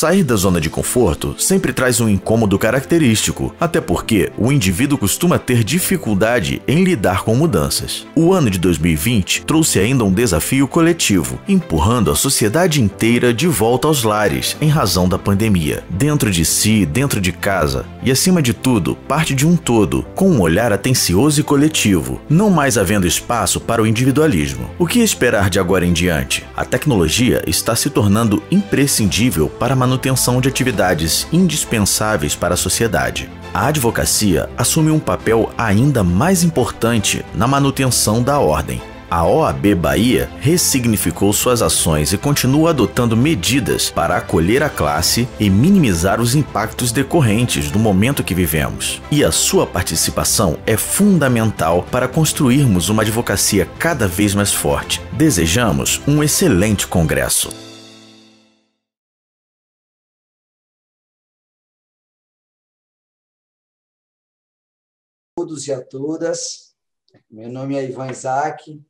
Sair da zona de conforto sempre traz um incômodo característico, até porque o indivíduo costuma ter dificuldade em lidar com mudanças. O ano de 2020 trouxe ainda um desafio coletivo, empurrando a sociedade inteira de volta aos lares em razão da pandemia. Dentro de si, dentro de casa e, acima de tudo, parte de um todo, com um olhar atencioso e coletivo, não mais havendo espaço para o individualismo. O que esperar de agora em diante? A tecnologia está se tornando imprescindível para a manutenção de atividades indispensáveis para a sociedade. A advocacia assume um papel ainda mais importante na manutenção da ordem. A OAB Bahia ressignificou suas ações e continua adotando medidas para acolher a classe e minimizar os impactos decorrentes do momento que vivemos. E a sua participação é fundamental para construirmos uma advocacia cada vez mais forte. Desejamos um excelente congresso. Todos e a todas, meu nome é Ivan Isaac,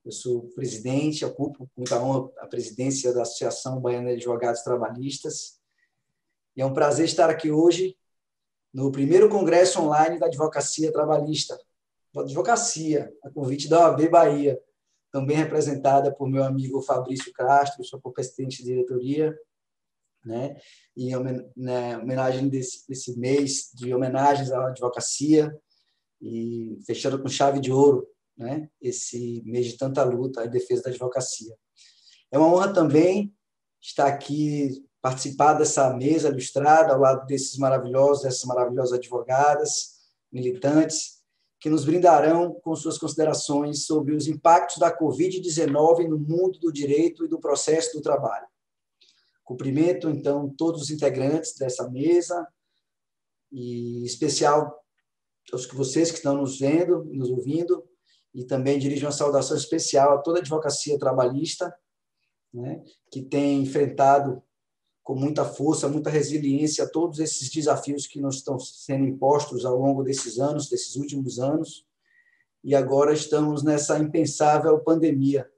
eu sou presidente, ocupo com muita honra a presidência da Associação Baiana de Advogados Trabalhistas, e é um prazer estar aqui hoje no primeiro congresso online da advocacia trabalhista, advocacia, a convite da OAB Bahia, também representada por meu amigo Fabrício Castro, sou co-presidente de diretoria, né? E em homenagem desse mês de homenagens à advocacia, e fechando com chave de ouro, né, esse mês de tanta luta em defesa da advocacia. É uma honra também estar aqui, participar dessa mesa ilustrada ao lado dessas maravilhosas advogadas, militantes, que nos brindarão com suas considerações sobre os impactos da Covid-19 no mundo do direito e do processo do trabalho. Cumprimento, então, todos os integrantes dessa mesa, e em especial vocês que estão nos vendo, nos ouvindo, e também dirijo uma saudação especial a toda a advocacia trabalhista, né, que tem enfrentado com muita força, muita resiliência, todos esses desafios que nos estão sendo impostos ao longo desses anos, desses últimos anos, e agora estamos nessa impensável pandemia,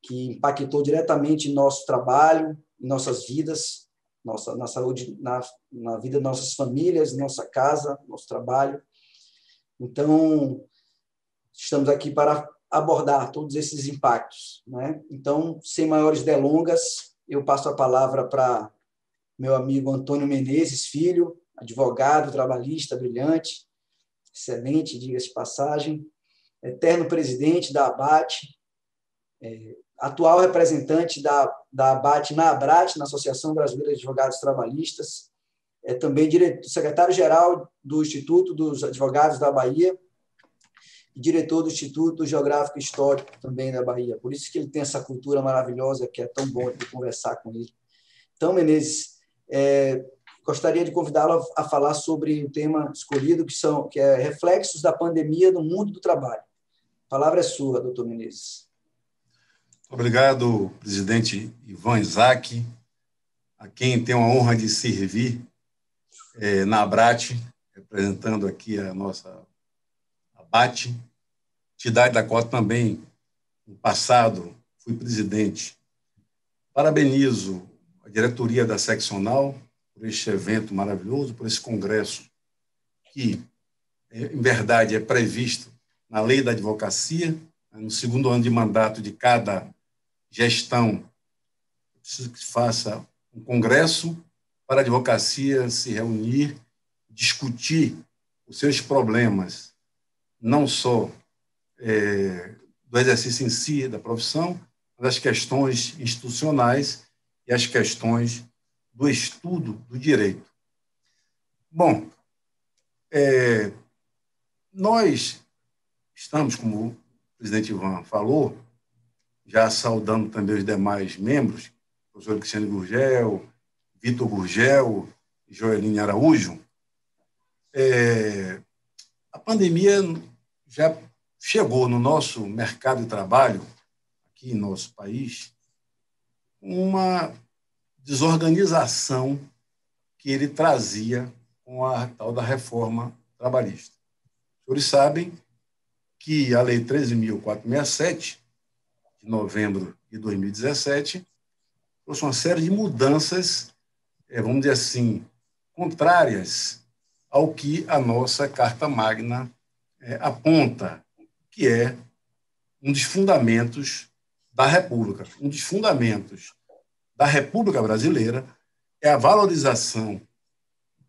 que impactou diretamente em nosso trabalho, em nossas vidas, na saúde, na vida de nossas famílias, nossa casa, nosso trabalho. Então, estamos aqui para abordar todos esses impactos, né? Então, sem maiores delongas, eu passo a palavra para meu amigo Antônio Menezes Filho, advogado trabalhista brilhante, excelente, diga-se de passagem, eterno presidente da ABAT, atual representante da ABAT na ABRAT, na Associação Brasileira de Advogados Trabalhistas, é também secretário-geral do Instituto dos Advogados da Bahia e diretor do Instituto Geográfico e Histórico também da Bahia. Por isso que ele tem essa cultura maravilhosa, que é tão bom de conversar com ele. Então, Menezes, gostaria de convidá-lo a falar sobre o tema escolhido, que é reflexos da pandemia no mundo do trabalho. A palavra é sua, doutor Menezes. Obrigado, presidente Ivan Isaac, a quem tenho a honra de servir na ABRAT, representando aqui a nossa ABAT, entidade da qual também, no passado, fui presidente. Parabenizo a diretoria da seccional por este evento maravilhoso, por esse congresso que, em verdade, é previsto na lei da advocacia, no segundo ano de mandato de cada gestão. Preciso que se faça um congresso para a advocacia se reunir, discutir os seus problemas, não só do exercício em si, da profissão, mas as questões institucionais e as questões do estudo do direito. Bom, nós estamos, como o presidente Ivan falou, já saudando também os demais membros, o professor Cristiano Gurgel, Vitor Gurgel e Joeline Araújo. A pandemia já chegou no nosso mercado de trabalho, aqui em nosso país, uma desorganização que ele trazia com a tal da reforma trabalhista. Os senhores sabem que a Lei 13.467, de novembro de 2017, trouxe uma série de mudanças vamos dizer assim, contrárias ao que a nossa Carta Magna aponta, que é um dos fundamentos da República. Um dos fundamentos da República Brasileira é a valorização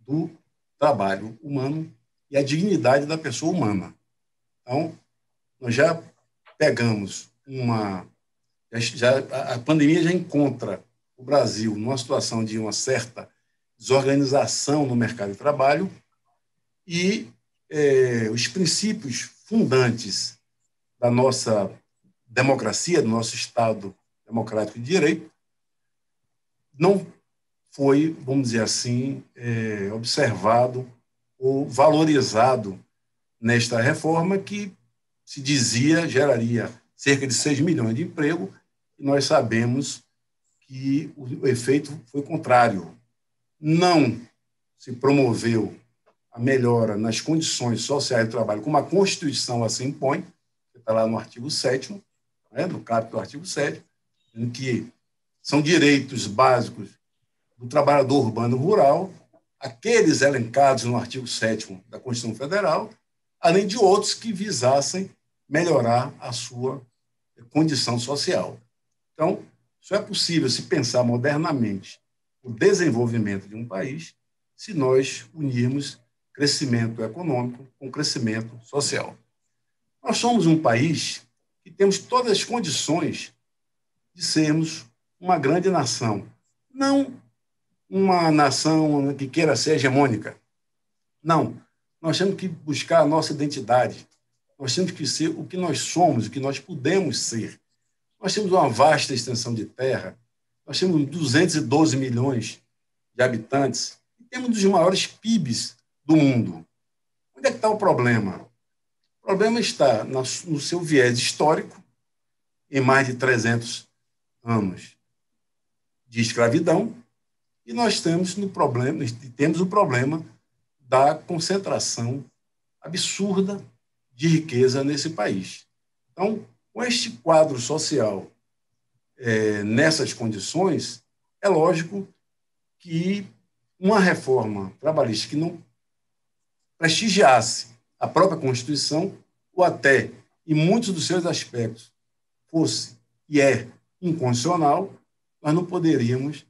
do trabalho humano e a dignidade da pessoa humana. Então, nós já pegamos a pandemia já encontra o Brasil numa situação de uma certa desorganização no mercado de trabalho e os princípios fundantes da nossa democracia, do nosso Estado democrático de direito, não foi, vamos dizer assim, observado ou valorizado nesta reforma que se dizia geraria cerca de 6 milhões de empregos, e nós sabemos que o efeito foi contrário. Não se promoveu a melhora nas condições sociais de trabalho, como a Constituição assim impõe, que está lá no artigo 7º, no caput do artigo 7º, em que são direitos básicos do trabalhador urbano e rural, aqueles elencados no artigo 7º da Constituição Federal, além de outros que visassem melhorar a sua condição social. Então, só é possível se pensar modernamente o desenvolvimento de um país se nós unirmos crescimento econômico com crescimento social. Nós somos um país que temos todas as condições de sermos uma grande nação, não uma nação que queira ser hegemônica. Não, nós temos que buscar a nossa identidade, nós temos que ser o que nós somos, o que nós podemos ser. Nós temos uma vasta extensão de terra, nós temos 212 milhões de habitantes e temos um dos maiores PIBs do mundo. Onde é que está o problema? O problema está no seu viés histórico, em mais de 300 anos de escravidão, e nós temos o problema da concentração absurda de riqueza nesse país. Então, com este quadro social, nessas condições, é lógico que uma reforma trabalhista que não prestigiasse a própria Constituição, ou até, em muitos dos seus aspectos, fosse e é inconstitucional, nós não poderíamos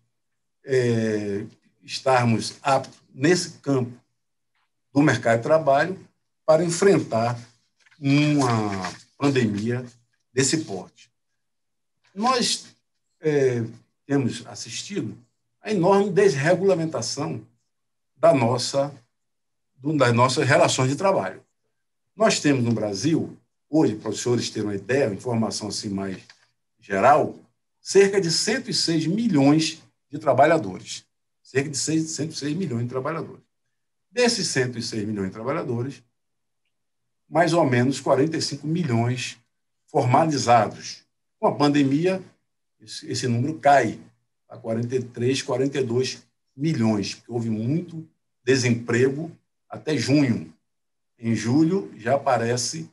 estarmos aptos nesse campo do mercado de trabalho para enfrentar uma pandemia desse porte. Nós temos assistido à enorme desregulamentação das nossas relações de trabalho. Nós temos no Brasil, hoje, para os senhores terem uma ideia, uma informação assim mais geral, cerca de 106 milhões de trabalhadores. Cerca de 106 milhões de trabalhadores. Desses 106 milhões de trabalhadores, mais ou menos 45 milhões formalizados. Com a pandemia, esse número cai a 43, 42 milhões, porque houve muito desemprego até junho. Em julho, já aparece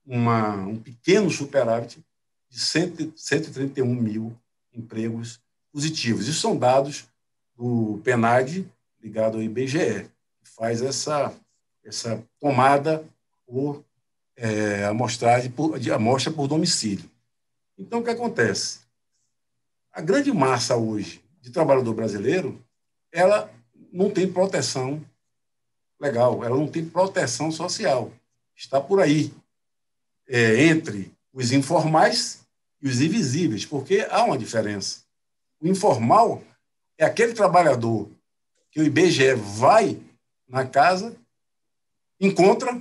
um pequeno superávit de 131 mil empregos positivos. Isso são dados do PNAD, ligado ao IBGE, que faz essa tomada por amostra por domicílio. Então, o que acontece? A grande massa hoje de trabalhador brasileiro, ela não tem proteção legal, ela não tem proteção social. Está por aí, entre os informais e os invisíveis, porque há uma diferença. O informal é aquele trabalhador que o IBGE vai na casa, encontra,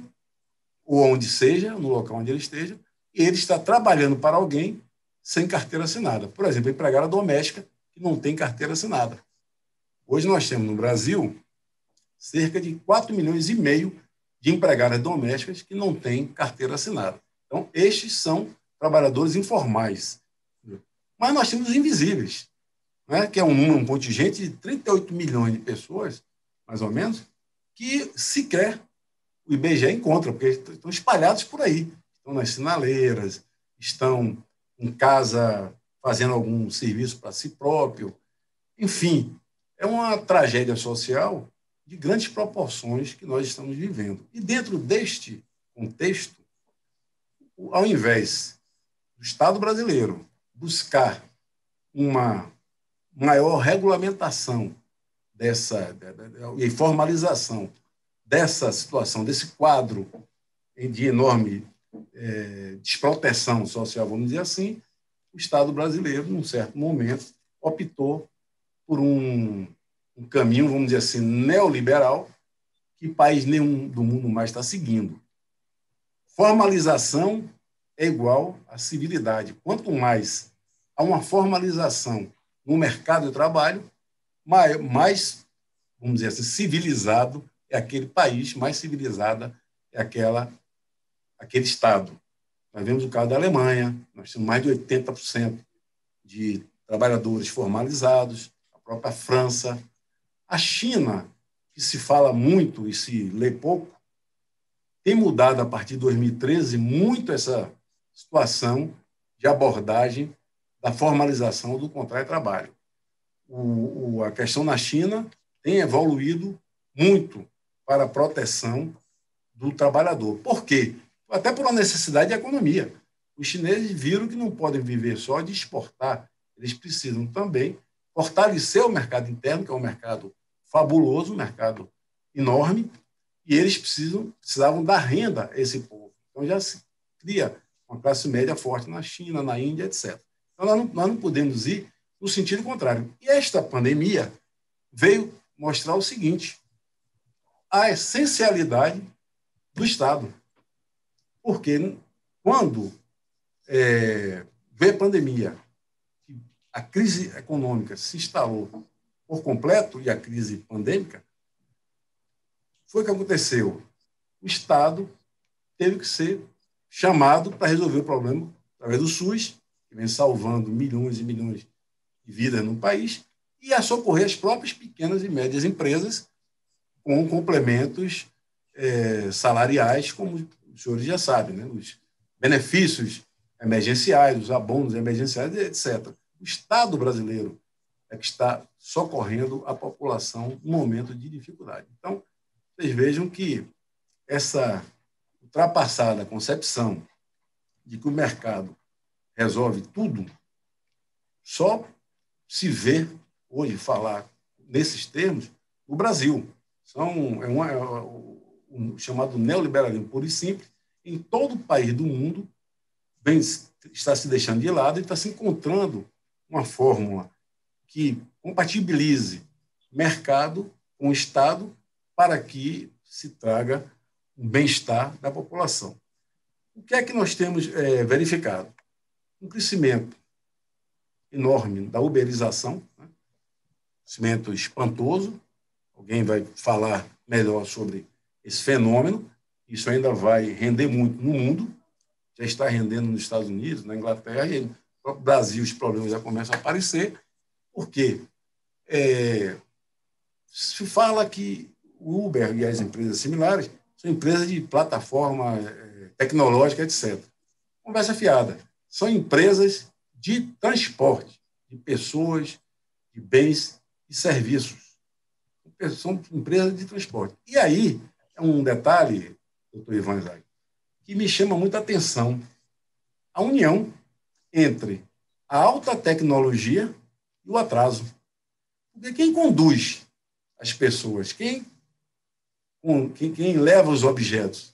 ou onde seja, no local onde ele esteja, e ele está trabalhando para alguém sem carteira assinada. Por exemplo, a empregada doméstica que não tem carteira assinada. Hoje nós temos no Brasil cerca de 4,5 milhões de empregadas domésticas que não têm carteira assinada. Então, estes são trabalhadores informais. Mas nós temos os invisíveis, né, que é um contingente de 38 milhões de pessoas, mais ou menos, que sequer o IBGE encontra, porque estão espalhados por aí. Estão nas sinaleiras, estão em casa fazendo algum serviço para si próprio. Enfim, é uma tragédia social de grandes proporções que nós estamos vivendo. E dentro deste contexto, ao invés do Estado brasileiro buscar uma maior regulamentação e formalização dessa situação, desse quadro de enorme desproteção social, vamos dizer assim, o Estado brasileiro, num certo momento, optou por um caminho, vamos dizer assim, neoliberal, que país nenhum do mundo mais está seguindo. Formalização é igual a civilidade. Quanto mais há uma formalização no mercado de trabalho, mais, vamos dizer assim, civilizado é aquele país, mais civilizada é aquele Estado. Nós vemos o caso da Alemanha, nós temos mais de 80% de trabalhadores formalizados, a própria França. A China, que se fala muito e se lê pouco, tem mudado a partir de 2013 muito essa situação de abordagem da formalização do contrato de trabalho. A questão na China tem evoluído muito para a proteção do trabalhador. Por quê? Até por uma necessidade de economia. Os chineses viram que não podem viver só de exportar, eles precisam também fortalecer o mercado interno, que é um mercado fabuloso, um mercado enorme, e eles precisavam dar renda a esse povo. Então já se cria uma classe média forte na China, na Índia, etc. Então nós não podemos ir no sentido contrário. E esta pandemia veio mostrar o seguinte: a essencialidade do Estado. Porque quando veio a pandemia, a crise econômica se instalou por completo, e a crise pandêmica, foi o que aconteceu. O Estado teve que ser chamado para resolver o problema através do SUS, que vem salvando milhões e milhões de vidas no país, e a socorrer as próprias pequenas e médias empresas com complementos salariais, como os senhores já sabem, né? Os benefícios emergenciais, os abonos emergenciais, etc. O Estado brasileiro é que está socorrendo a população no momento de dificuldade. Então, vocês vejam que essa ultrapassada concepção de que o mercado resolve tudo só se vê hoje falar nesses termos no Brasil. Um chamado neoliberalismo puro e simples. Em todo o país do mundo está se deixando de lado e está se encontrando uma fórmula que compatibilize mercado com o Estado para que se traga um bem-estar da população. O que é que nós temos verificado? Um crescimento enorme da uberização, né? Crescimento espantoso. Alguém vai falar melhor sobre esse fenômeno. Isso ainda vai render muito no mundo. Já está rendendo nos Estados Unidos, na Inglaterra, e no próprio Brasil os problemas já começam a aparecer. Por quê? Se fala que o Uber e as empresas similares são empresas de plataforma tecnológica, etc. Conversa fiada. São empresas de transporte de pessoas, de bens e serviços. São empresas de transporte. E aí, é um detalhe, doutor Ivan Zag, que me chama muita atenção: a união entre a alta tecnologia e o atraso. Porque quem conduz as pessoas, quem leva os objetos,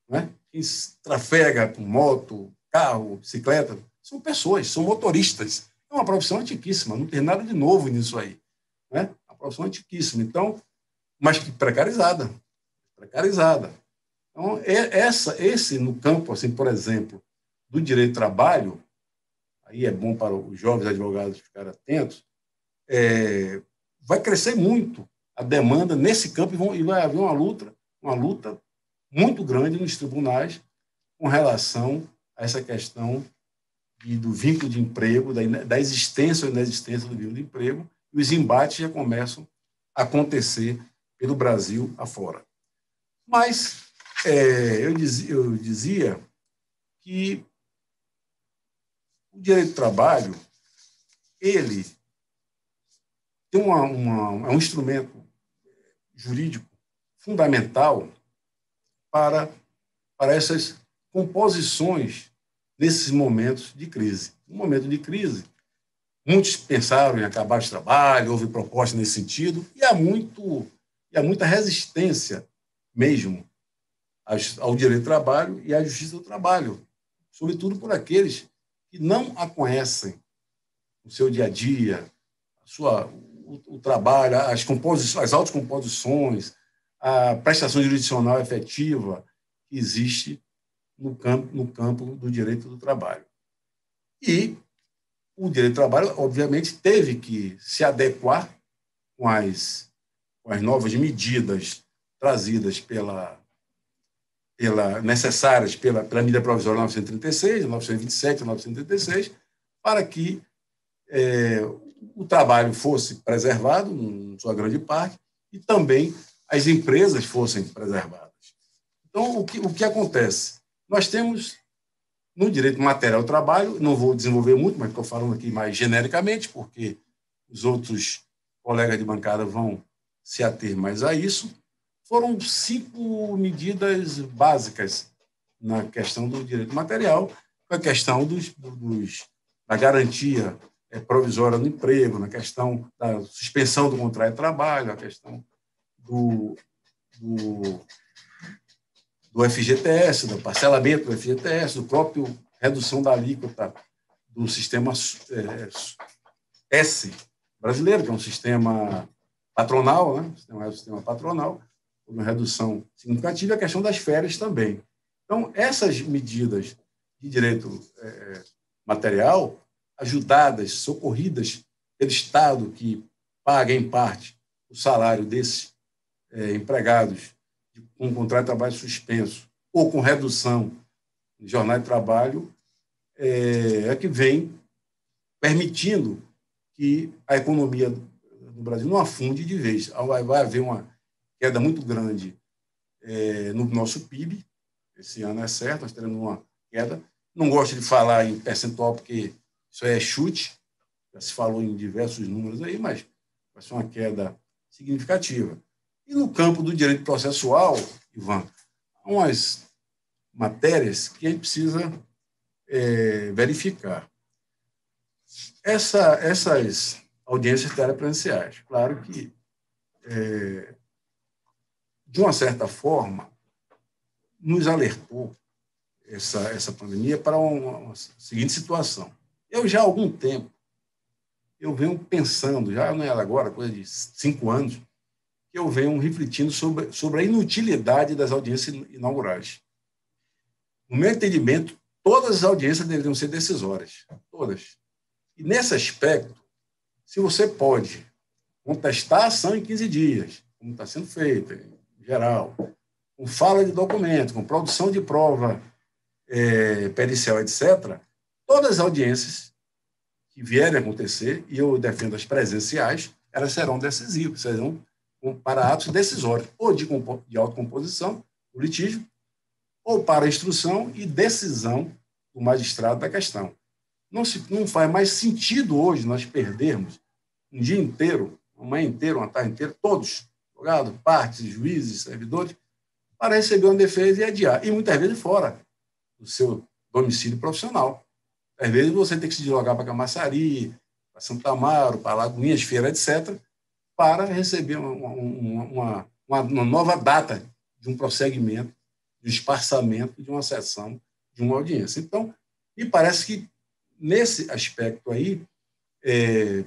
né? Quem trafega com moto, carro, bicicleta, são pessoas, são motoristas. É uma profissão antiquíssima, não tem nada de novo nisso aí, né? É uma profissão antiquíssima, então, mas que precarizada. Então, esse no campo, assim, por exemplo, do direito do trabalho, aí é bom para os jovens advogados ficarem atentos, vai crescer muito a demanda nesse campo e vai haver uma luta muito grande nos tribunais com relação a essa questão do vínculo de emprego, da existência ou inexistência do vínculo de emprego, e os embates já começam a acontecer pelo Brasil afora. Mas eu dizia que o direito do trabalho, ele tem é um instrumento jurídico fundamental para essas composições nesses momentos de crise. No momento de crise, muitos pensaram em acabar de trabalho, houve propostas nesse sentido, e há muita resistência mesmo ao direito do trabalho e à justiça do trabalho, sobretudo por aqueles que não a conhecem no seu dia a dia, o trabalho, as autocomposições, a prestação jurisdicional efetiva que existe no campo do direito do trabalho. E o direito do trabalho, obviamente, teve que se adequar com as novas medidas trazidas necessárias pela medida provisória 936, 927 e 936, para que o trabalho fosse preservado, em sua grande parte, e também as empresas fossem preservadas. Então, o que acontece? Nós temos, no direito material do trabalho, não vou desenvolver muito, mas estou falando aqui mais genericamente, porque os outros colegas de bancada vão se ater mais a isso, foram 5 medidas básicas na questão do direito material, a questão da garantia provisória do emprego, na questão da suspensão do contrato de trabalho, a questão do FGTS, do parcelamento do FGTS, do próprio redução da alíquota do sistema S brasileiro, que é um sistema patronal, né? É um sistema patronal, uma redução significativa, e a questão das férias também. Então, essas medidas de direito material, ajudadas, socorridas pelo Estado, que paga, em parte, o salário desses empregados com contrato de trabalho suspenso ou com redução de jornada de trabalho, é que vem permitindo que a economia do Brasil não afunde de vez. Vai haver uma queda muito grande no nosso PIB. Esse ano é certo, nós teremos uma queda. Não gosto de falar em percentual, porque isso é chute, já se falou em diversos números aí, mas vai ser uma queda significativa. E no campo do direito processual, Ivan, há umas matérias que a gente precisa verificar. Essas audiências telepresenciais, claro que, de uma certa forma, nos alertou essa pandemia para uma seguinte situação. Eu já há algum tempo, eu venho pensando, já não é agora, coisa de 5 anos, que eu venho refletindo sobre a inutilidade das audiências inaugurais. No meu entendimento, todas as audiências deveriam ser decisórias, todas. E, nesse aspecto, se você pode contestar a ação em 15 dias, como está sendo feito, em geral, com fala de documento, com produção de prova pericial, etc., todas as audiências que vierem a acontecer, e eu defendo as presenciais, elas serão decisivas, serão para atos decisórios, ou de autocomposição, do litígio, ou para instrução e decisão do magistrado da questão. Não faz mais sentido hoje nós perdermos um dia inteiro, uma manhã inteira, uma tarde inteira, todos, advogados, partes, juízes, servidores, para receber uma defesa e adiar, e muitas vezes fora do seu domicílio profissional. Às vezes você tem que se deslocar para Camaçari, para Santo Amaro, para Lagoinhas, Feira, etc., para receber uma nova data de um prosseguimento, de um esparçamento, de uma sessão, de uma audiência. Então, me parece que, nesse aspecto aí,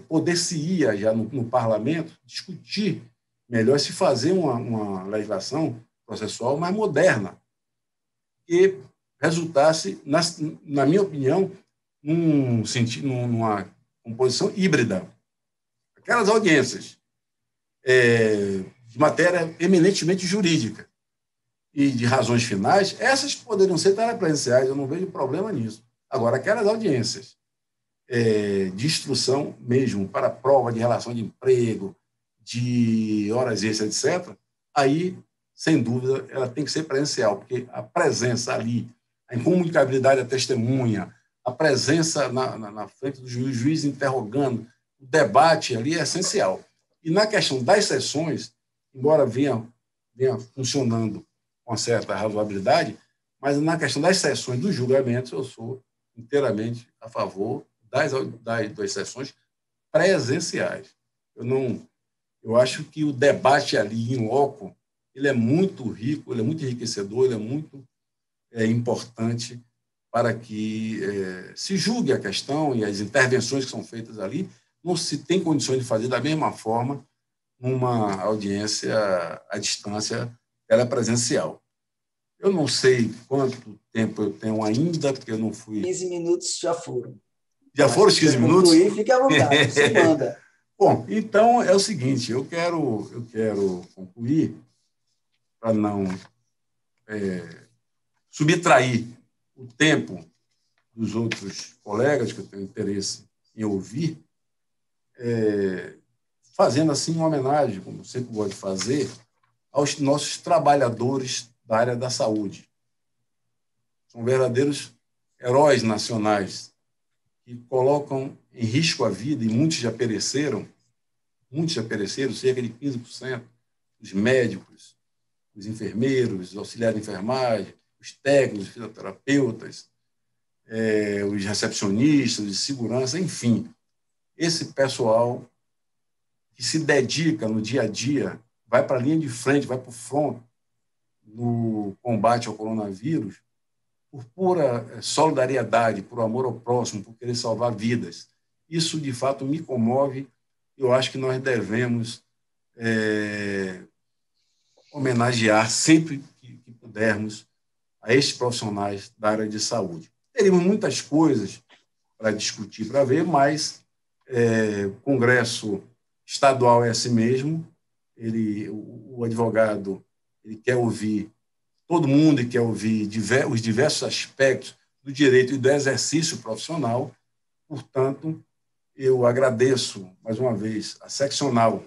poder-se-ia já no parlamento discutir melhor, se fazer uma legislação processual mais moderna, que resultasse, na minha opinião, numa composição híbrida. Aquelas audiências de matéria eminentemente jurídica e de razões finais, essas poderiam ser telepresenciais, eu não vejo problema nisso. Agora, aquelas audiências de instrução mesmo, para prova de relação de emprego, de horas extras, etc., aí, sem dúvida, ela tem que ser presencial, porque a presença ali, a incomunicabilidade da testemunha, a presença na frente do juiz interrogando, o debate ali é essencial. E na questão das sessões, embora venha funcionando com certa razoabilidade, mas na questão das sessões dos julgamentos, eu sou inteiramente a favor das sessões presenciais. Eu acho que o debate ali em loco, ele é muito rico, ele é muito enriquecedor, ele é muito importante para que se julgue a questão e as intervenções que são feitas ali não se tem condições de fazer da mesma forma uma audiência à distância, ela é presencial. Eu não sei quanto tempo eu tenho ainda, porque eu não fui... 15 minutos já foram. Já foram os 15 minutos? Concluir, fique à vontade, você manda. Bom, então é o seguinte, eu quero concluir para não subtrair o tempo dos outros colegas que eu tenho interesse em ouvir, fazendo assim uma homenagem, como eu sempre gosto de fazer, aos nossos trabalhadores da área da saúde. São verdadeiros heróis nacionais que colocam em risco a vida, e muitos já pereceram, cerca de 15%, os médicos, os enfermeiros, os auxiliares de enfermagem, os técnicos, os fisioterapeutas, os recepcionistas, de segurança, enfim. Esse pessoal que se dedica no dia a dia, vai para a linha de frente, vai para o front no combate ao coronavírus, por pura solidariedade, por amor ao próximo, por querer salvar vidas. Isso, de fato, me comove. Eu acho que nós devemos homenagear sempre que pudermos a estes profissionais da área de saúde. Teríamos muitas coisas para discutir, para ver, mas o Congresso estadual é assim mesmo. O advogado ele quer ouvir todo mundo e quer ouvir os diversos aspectos do direito e do exercício profissional. Portanto, eu agradeço, mais uma vez, a seccional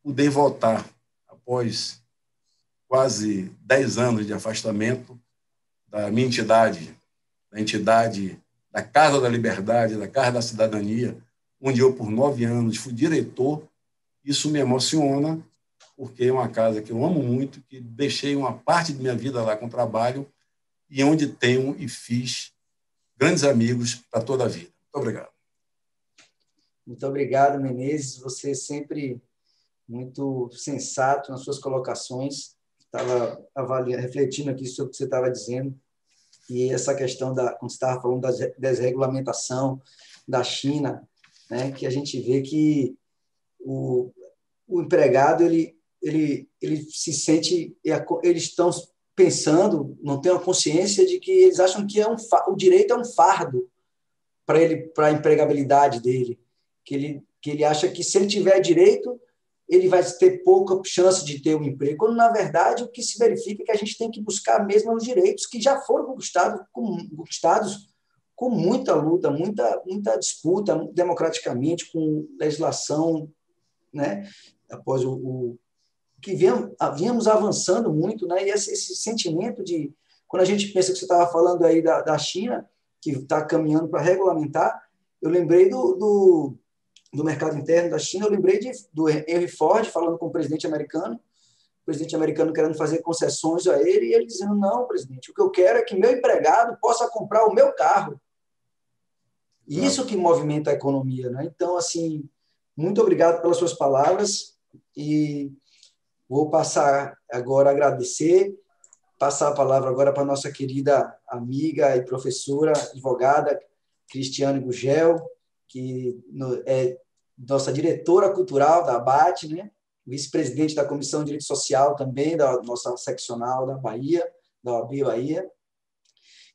poder votar após quase 10 anos de afastamento da minha entidade, da entidade da Casa da Liberdade, da Casa da Cidadania, onde eu, por 9 anos, fui diretor. Isso me emociona, porque é uma casa que eu amo muito, que deixei uma parte de minha vida lá com trabalho e onde tenho e fiz grandes amigos para toda a vida. Muito obrigado. Muito obrigado, Menezes. Você sempre muito sensato nas suas colocações. Estava refletindo aqui sobre o que você estava dizendo. E essa questão, quando você estava falando da desregulamentação da China, né, que a gente vê que o empregado ele se sente, eles estão pensando, não têm a consciência de que eles acham que o direito é um fardo para a empregabilidade dele, que ele acha que se ele tiver direito, ele vai ter pouca chance de ter um emprego, quando, na verdade, o que se verifica é que a gente tem que buscar mesmo os direitos que já foram conquistados com muita luta, muita disputa, democraticamente, com legislação, né? Após que havíamos avançando muito, né? E esse sentimento de... Quando a gente pensa que você estava falando aí da China, que está caminhando para regulamentar, eu lembrei do mercado interno da China, eu lembrei do Henry Ford falando com o presidente americano querendo fazer concessões a ele, e ele dizendo, não, presidente, o que eu quero é que meu empregado possa comprar o meu carro. E isso que movimenta a economia, né? Então, assim, muito obrigado pelas suas palavras, e vou passar agora a agradecer, passar a palavra agora para a nossa querida amiga e professora, advogada, Cristiane Gugel, que é nossa diretora cultural da ABAT, né? Vice-presidente da Comissão de Direito Social também, da nossa seccional da Bahia, da OAB Bahia,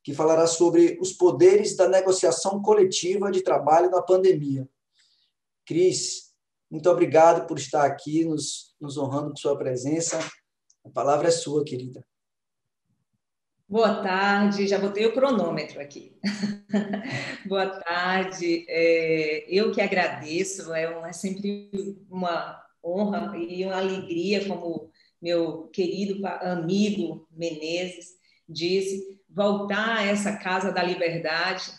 que falará sobre os poderes da negociação coletiva de trabalho na pandemia. Cris, muito obrigado por estar aqui, nos honrando com sua presença. A palavra é sua, querida. Boa tarde, já botei o cronômetro aqui. Boa tarde, eu que agradeço, é sempre uma honra e uma alegria, como meu querido amigo Menezes disse, voltar a essa Casa da Liberdade,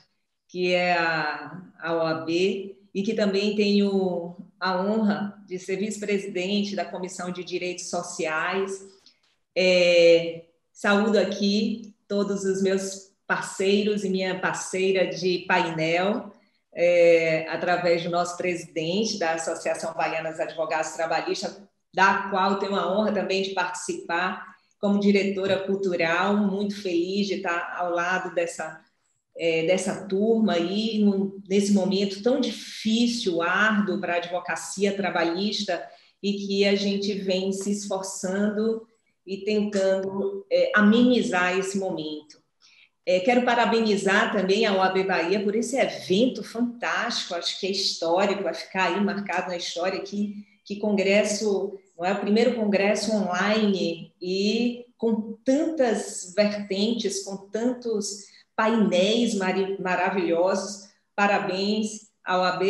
que é a OAB, e que também tenho a honra de ser vice-presidente da Comissão de Direitos Sociais. Saúdo aqui todos os meus parceiros e minha parceira de painel, através do nosso presidente da Associação Baiana dos Advogados Trabalhistas, da qual tenho a honra também de participar como diretora cultural, muito feliz de estar ao lado dessa turma aí, nesse momento tão difícil, árduo para a advocacia trabalhista, e que a gente vem se esforçando e tentando amenizar esse momento. Quero parabenizar também a OAB Bahia por esse evento fantástico, acho que é histórico, vai ficar aí marcado na história que congresso, não é o primeiro congresso online e com tantas vertentes, com tantos painéis maravilhosos. Parabéns à OAB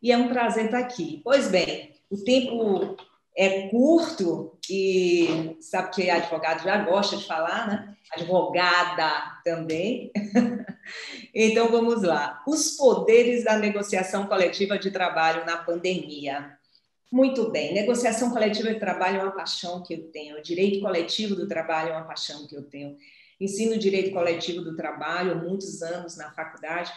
e é um prazer estar aqui. Pois bem, o tempo é curto e sabe que advogado já gosta de falar, né? Advogada também. Então, vamos lá. Os poderes da negociação coletiva de trabalho na pandemia. Muito bem, negociação coletiva de trabalho é uma paixão que eu tenho, o direito coletivo do trabalho é uma paixão que eu tenho. Ensino direito coletivo do trabalho há muitos anos na faculdade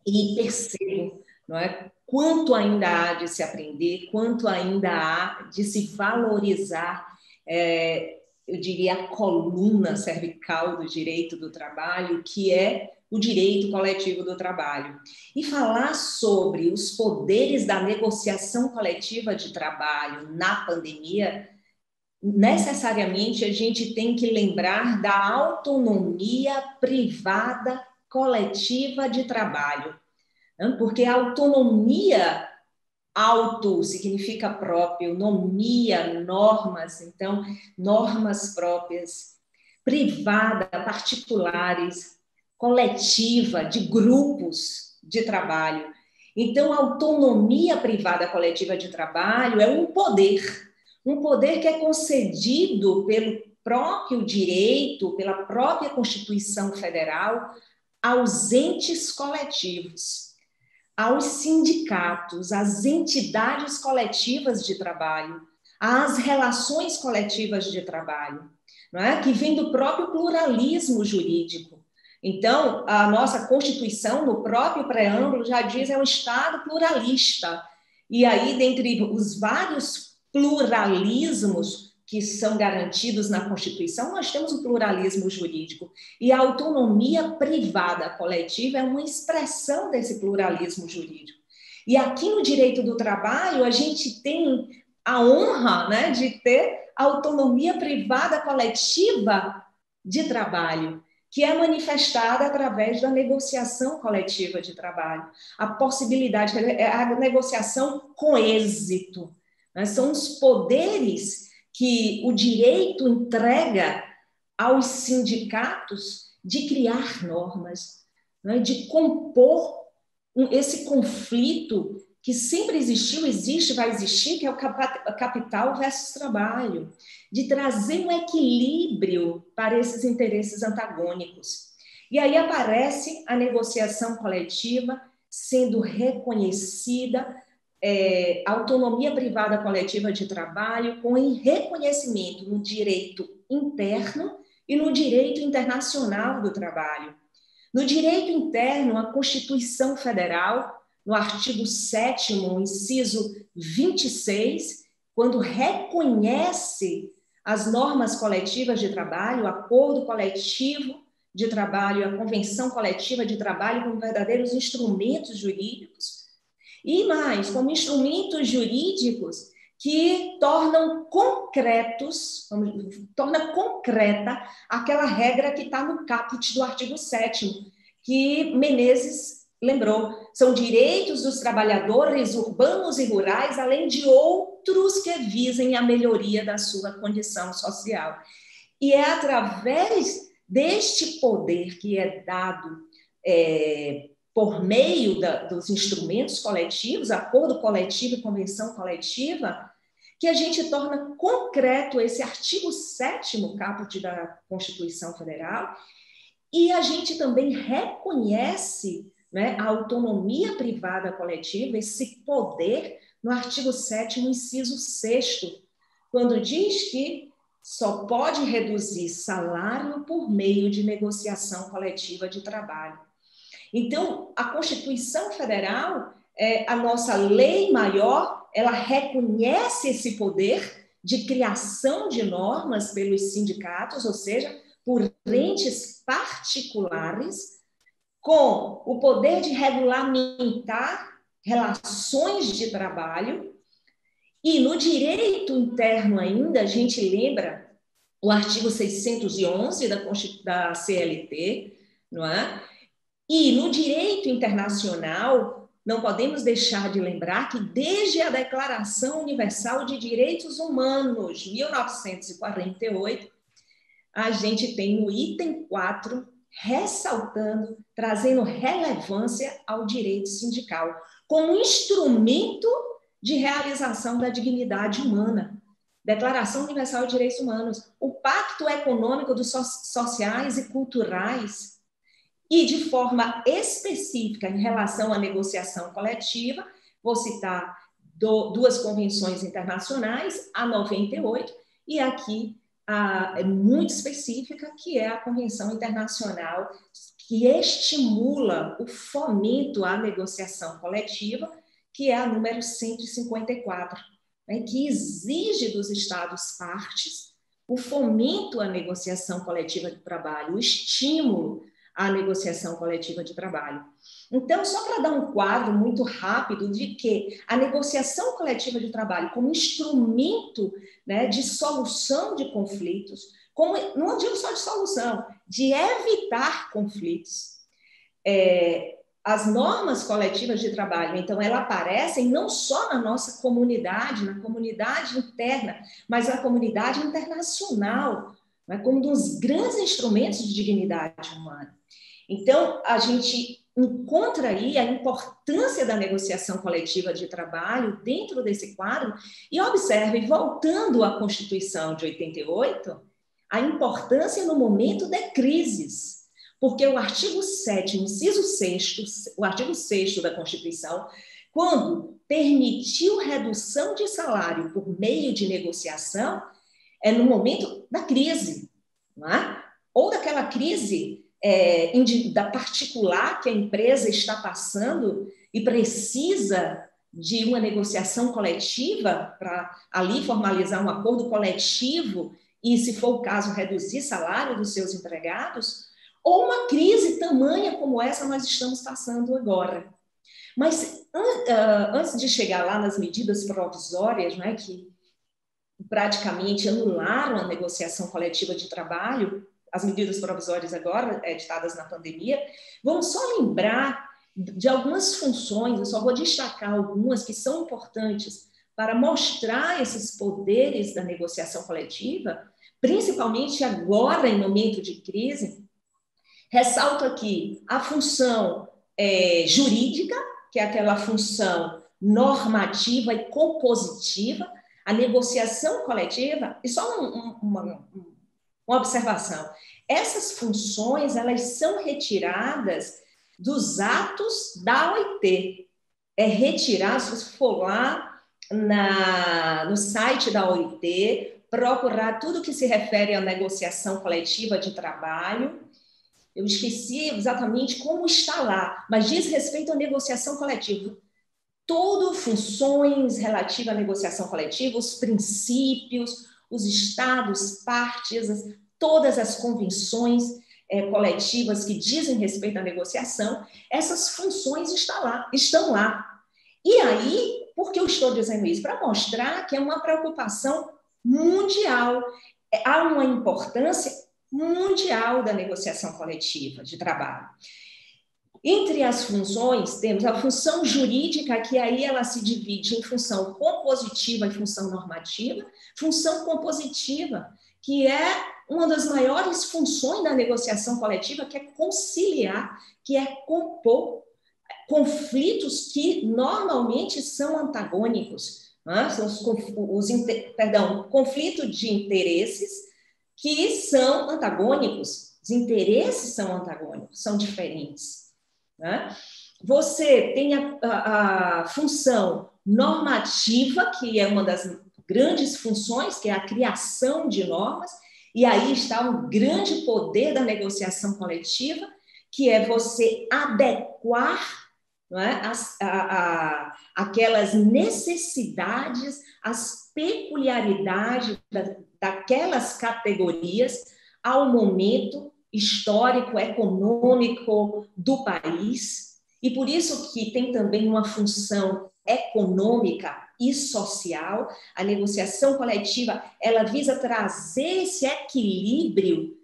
e percebo, não é, quanto ainda há de se aprender, quanto ainda há de se valorizar, eu diria, a coluna cervical do direito do trabalho, que é o direito coletivo do trabalho. E falar sobre os poderes da negociação coletiva de trabalho na pandemia, necessariamente a gente tem que lembrar da autonomia privada coletiva de trabalho, porque a autonomia, auto significa próprio, nomia, normas, então, normas próprias, privada, particulares, coletiva, de grupos de trabalho. Então, a autonomia privada coletiva de trabalho é um poder que é concedido pelo próprio direito, pela própria Constituição Federal, aos entes coletivos, aos sindicatos, às entidades coletivas de trabalho, às relações coletivas de trabalho, não é? Que vem do próprio pluralismo jurídico. Então, a nossa Constituição, no próprio preâmbulo, já diz é um Estado pluralista. E aí, dentre os vários pluralismos que são garantidos na Constituição, nós temos o pluralismo jurídico. E a autonomia privada coletiva é uma expressão desse pluralismo jurídico. E aqui no direito do trabalho, a gente tem a honra, né, de ter a autonomia privada coletiva de trabalho, que é manifestada através da negociação coletiva de trabalho. A possibilidade, a negociação com êxito, né? São os poderes que o direito entrega aos sindicatos de criar normas, né? De compor esse conflito que sempre existiu, existe, vai existir, que é o capital versus trabalho, de trazer um equilíbrio para esses interesses antagônicos. E aí aparece a negociação coletiva sendo reconhecida, a autonomia privada coletiva de trabalho com reconhecimento no direito interno e no direito internacional do trabalho. No direito interno, a Constituição Federal, no artigo 7º, inciso 26, quando reconhece as normas coletivas de trabalho, o acordo coletivo de trabalho, a convenção coletiva de trabalho como verdadeiros instrumentos jurídicos, e mais, como instrumentos jurídicos que tornam torna concreta aquela regra que está no caput do artigo 7º, que Menezes lembrou, são direitos dos trabalhadores urbanos e rurais, além de outros que visem a melhoria da sua condição social. E é através deste poder que é dado por meio dos instrumentos coletivos, acordo coletivo e convenção coletiva, que a gente torna concreto esse artigo 7º caput da Constituição Federal, e a gente também reconhece, né, a autonomia privada coletiva, esse poder no artigo 7º, inciso 6º, quando diz que só pode reduzir salário por meio de negociação coletiva de trabalho. Então, a Constituição Federal, a nossa lei maior, ela reconhece esse poder de criação de normas pelos sindicatos, ou seja, por entes particulares, com o poder de regulamentar relações de trabalho. E no direito interno ainda, a gente lembra o artigo 611 da CLT, não é? E no direito internacional, não podemos deixar de lembrar que desde a Declaração Universal de Direitos Humanos, de 1948, a gente tem no item 4, ressaltando, trazendo relevância ao direito sindical, como instrumento de realização da dignidade humana. Declaração Universal de Direitos Humanos, o Pacto Econômico dos Sociais e Culturais, e de forma específica em relação à negociação coletiva, vou citar duas convenções internacionais, a 98, e aqui é muito específica, que é a Convenção Internacional que estimula o fomento à negociação coletiva, que é a número 154, né, que exige dos Estados partes o fomento à negociação coletiva de trabalho, o estímulo à negociação coletiva de trabalho. Então, só para dar um quadro muito rápido de que a negociação coletiva de trabalho como instrumento, né, de solução de conflitos, como, não digo só de solução, de evitar conflitos. As normas coletivas de trabalho, então, elas aparecem não só na nossa comunidade, na comunidade interna, mas na comunidade internacional, né, como um dos grandes instrumentos de dignidade humana. Então, a gente encontra aí a importância da negociação coletiva de trabalho dentro desse quadro e observe, voltando à Constituição de 88, a importância no momento de crises, porque o artigo 7º, inciso 6º, o artigo 6º da Constituição, quando permitiu redução de salário por meio de negociação, é no momento da crise, não é? Ou daquela crise da particular que a empresa está passando e precisa de uma negociação coletiva para ali formalizar um acordo coletivo e, se for o caso, reduzir salário dos seus empregados, ou uma crise tamanha como essa nós estamos passando agora. Mas antes de chegar lá nas medidas provisórias, né, que praticamente anularam a negociação coletiva de trabalho, as medidas provisórias agora editadas na pandemia, vamos só lembrar de algumas funções, eu só vou destacar algumas que são importantes para mostrar esses poderes da negociação coletiva, principalmente agora em momento de crise. Ressalto aqui a função jurídica, que é aquela função normativa e compositiva, a negociação coletiva, e só uma observação, essas funções, elas são retiradas dos atos da OIT, retirado, se você for lá no site da OIT, procurar tudo que se refere à negociação coletiva de trabalho. Eu esqueci exatamente como está lá, mas diz respeito à negociação coletiva. Tudo funções relativas à negociação coletiva, os princípios, os estados, partes, todas as convenções coletivas que dizem respeito à negociação, essas funções estão lá. E aí, por que eu estou dizendo isso? Para mostrar que é uma preocupação mundial, há uma importância mundial da negociação coletiva de trabalho. Entre as funções, temos a função jurídica, que aí ela se divide em função compositiva e função normativa. Função compositiva, que é uma das maiores funções da negociação coletiva, que é conciliar, que é compor conflitos que normalmente são antagônicos, né? São conflitos de interesses que são antagônicos. Os interesses são antagônicos, são diferentes, né? você tem a função normativa, que é uma das grandes funções, que é a criação de normas, e aí está um grande poder da negociação coletiva, que é você adequar, não é, aquelas necessidades, as peculiaridades daquelas categorias ao momento histórico, econômico do país, e por isso que tem também uma função econômica e social. A negociação coletiva, ela visa trazer esse equilíbrio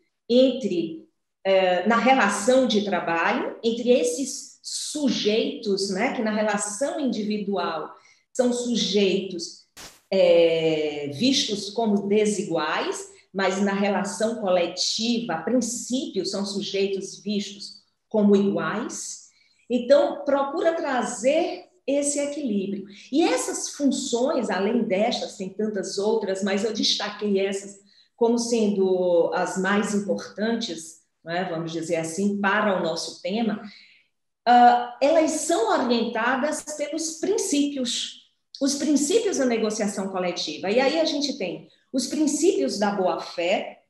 na relação de trabalho, entre esses sujeitos, né, que na relação individual são sujeitos vistos como desiguais, mas na relação coletiva, a princípio, são sujeitos vistos como iguais. Então, procura trazer esse equilíbrio. E essas funções, além destas, tem tantas outras, mas eu destaquei essas como sendo as mais importantes, né, vamos dizer assim, para o nosso tema. Elas são orientadas pelos princípios, os princípios da negociação coletiva. E aí a gente tem os princípios da boa-fé,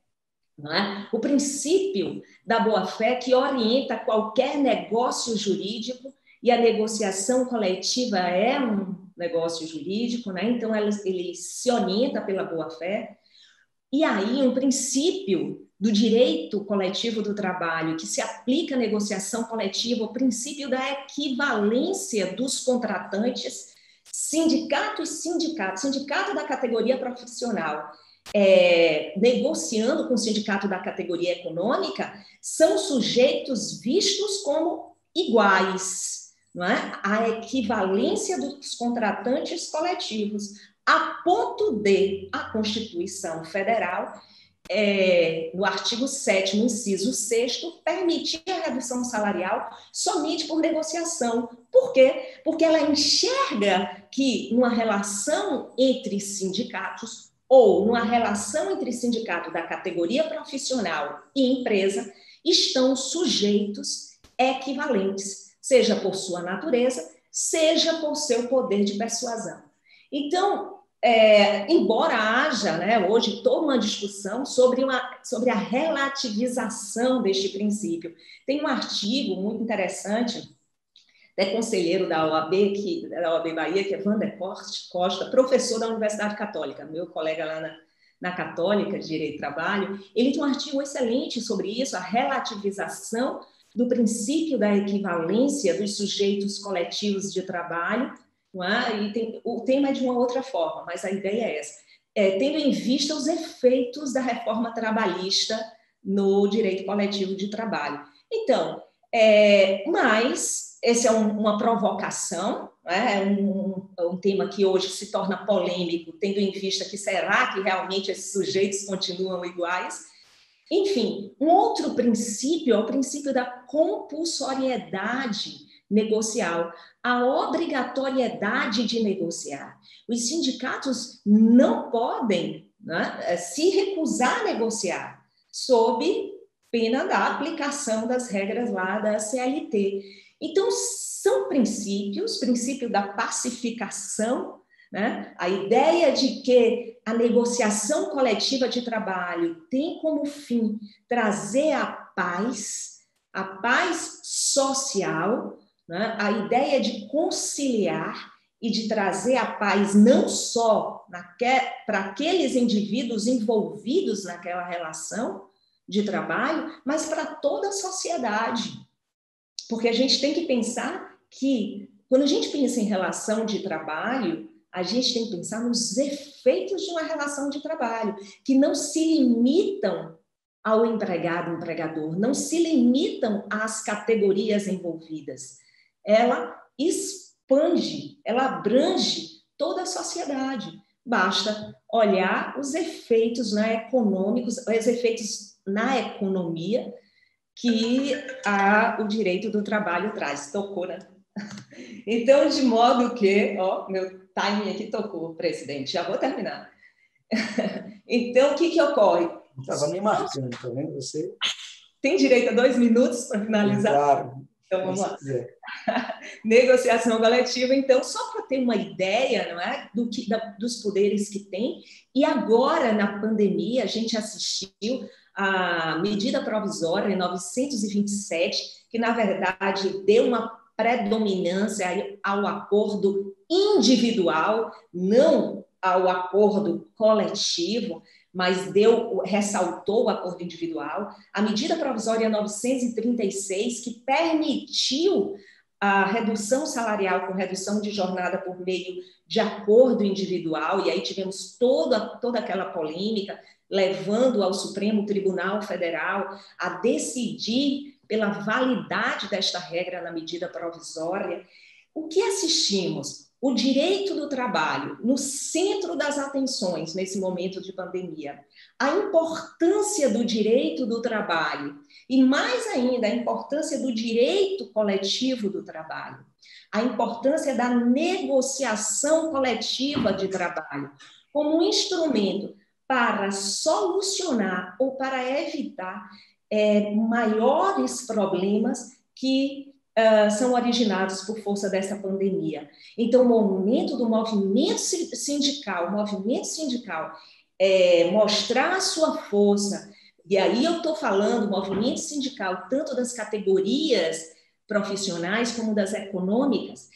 né? O princípio da boa-fé que orienta qualquer negócio jurídico, e a negociação coletiva é um negócio jurídico, né? Então ele se orienta pela boa-fé. E aí um princípio do direito coletivo do trabalho que se aplica à negociação coletiva, o princípio da equivalência dos contratantes, sindicato da categoria profissional, negociando com o sindicato da categoria econômica, são sujeitos vistos como iguais, não é? A equivalência dos contratantes coletivos, a ponto de a Constituição Federal, no artigo 7º, inciso 6º, permitir a redução salarial somente por negociação. Por quê? Porque ela enxerga que numa relação entre sindicatos ou numa relação entre sindicato da categoria profissional e empresa, estão sujeitos equivalentes, seja por sua natureza, seja por seu poder de persuasão. Então, embora haja, né, hoje toda uma discussão sobre a relativização deste princípio, tem um artigo muito interessante conselheiro da OAB Bahia, que é Wander Costa, professor da Universidade Católica, meu colega lá na Católica de Direito do Trabalho. Ele tem um artigo excelente sobre isso, a relativização do princípio da equivalência dos sujeitos coletivos de trabalho. Não é? E o tema é de uma outra forma, mas a ideia é essa. Tendo em vista os efeitos da reforma trabalhista no direito coletivo de trabalho. Então, mas essa é uma provocação, né? Um tema que hoje se torna polêmico, tendo em vista que será que realmente esses sujeitos continuam iguais? Enfim, um outro princípio é o princípio da compulsoriedade negocial, a obrigatoriedade de negociar. Os sindicatos não podem, né, se recusar a negociar, sob pena da aplicação das regras lá da CLT. Então, são princípio da pacificação, né? A ideia de que a negociação coletiva de trabalho tem como fim trazer a paz social, né? A ideia de conciliar e de trazer a paz não só para aqueles indivíduos envolvidos naquela relação de trabalho, mas para toda a sociedade. Porque a gente tem que pensar que, quando a gente pensa em relação de trabalho, a gente tem que pensar nos efeitos de uma relação de trabalho, que não se limitam ao empregado, empregador, não se limitam às categorias envolvidas. Ela expande, ela abrange toda a sociedade. Basta olhar os efeitos econômicos, os efeitos na economia que o direito do trabalho traz. Tocou, né? Então, de modo que... meu timing aqui tocou, presidente. Já vou terminar. Então, o que ocorre? Estava me marcando, tá vendo? Você tem direito a 2 minutos para finalizar? Claro. Então, vamos lá. Negociação coletiva, então, só para ter uma ideia, não é, dos poderes que tem. E agora, na pandemia, a gente assistiu a medida provisória 927, que, na verdade, deu uma predominância ao acordo individual, não ao acordo coletivo, mas ressaltou o acordo individual. A medida provisória 936, que permitiu a redução salarial com redução de jornada por meio de acordo individual, e aí tivemos toda aquela polêmica, levando ao Supremo Tribunal Federal a decidir pela validade desta regra na medida provisória. O que assistimos? O direito do trabalho no centro das atenções nesse momento de pandemia. A importância do direito do trabalho e, mais ainda, a importância do direito coletivo do trabalho. A importância da negociação coletiva de trabalho como um instrumento para solucionar ou para evitar maiores problemas que são originados por força dessa pandemia. Então, o momento do movimento sindical mostrar a sua força, e aí eu estou falando movimento sindical tanto das categorias profissionais como das econômicas,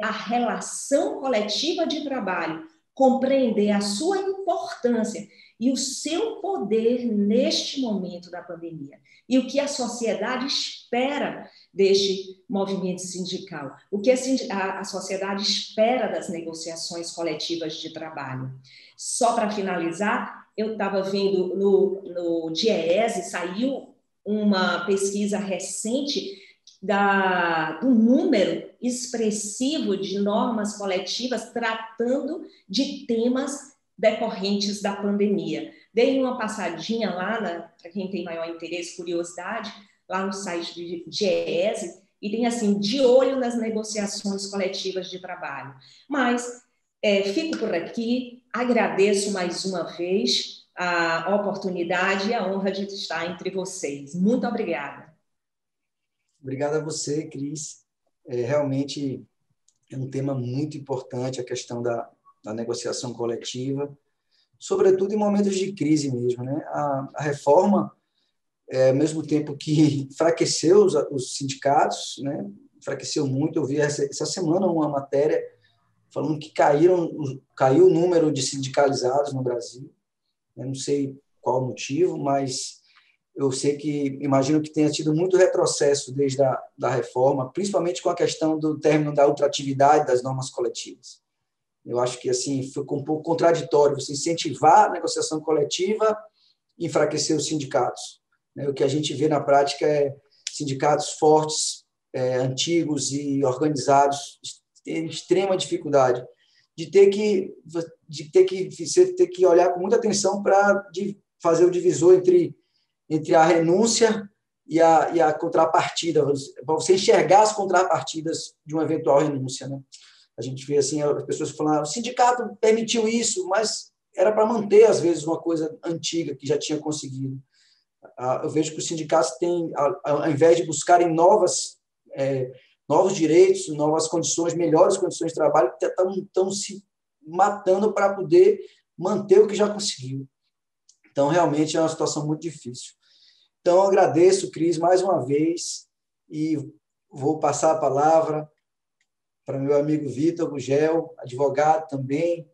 a relação coletiva de trabalho, compreender a sua importância e o seu poder neste momento da pandemia. E o que a sociedade espera deste movimento sindical, o que a sociedade espera das negociações coletivas de trabalho. Só para finalizar, eu estava vendo no DIEESE, saiu uma pesquisa recente do número expressivo de normas coletivas tratando de temas decorrentes da pandemia. Dei uma passadinha lá, para quem tem maior interesse, curiosidade, lá no site do DIEESE, e tem assim, de olho nas negociações coletivas de trabalho. Mas fico por aqui, agradeço mais uma vez a oportunidade e a honra de estar entre vocês. Muito obrigada. Obrigado a você, Cris. Realmente é um tema muito importante, a questão da negociação coletiva, sobretudo em momentos de crise mesmo, né? A reforma, ao mesmo tempo que enfraqueceu os sindicatos, né? Enfraqueceu muito. Eu vi essa semana uma matéria falando que caiu o número de sindicalizados no Brasil. Eu não sei qual o motivo, mas eu sei que, imagino que tenha tido muito retrocesso desde a reforma, principalmente com a questão do término da ultratividade das normas coletivas. Eu acho que assim ficou um pouco contraditório você incentivar a negociação coletiva e enfraquecer os sindicatos. O que a gente vê na prática é sindicatos fortes, antigos e organizados têm extrema dificuldade de ter que olhar com muita atenção para fazer o divisor entre a renúncia e a contrapartida, para você enxergar as contrapartidas de uma eventual renúncia, né? A gente vê assim, as pessoas falando, o sindicato permitiu isso, mas era para manter, às vezes, uma coisa antiga que já tinha conseguido. Eu vejo que os sindicatos têm, ao invés de buscarem novos direitos, novas condições, melhores condições de trabalho, estão se matando para poder manter o que já conseguiu. Então, realmente, é uma situação muito difícil. Então, eu agradeço, Cris, mais uma vez, e vou passar a palavra para meu amigo Vitor Gugel, advogado também,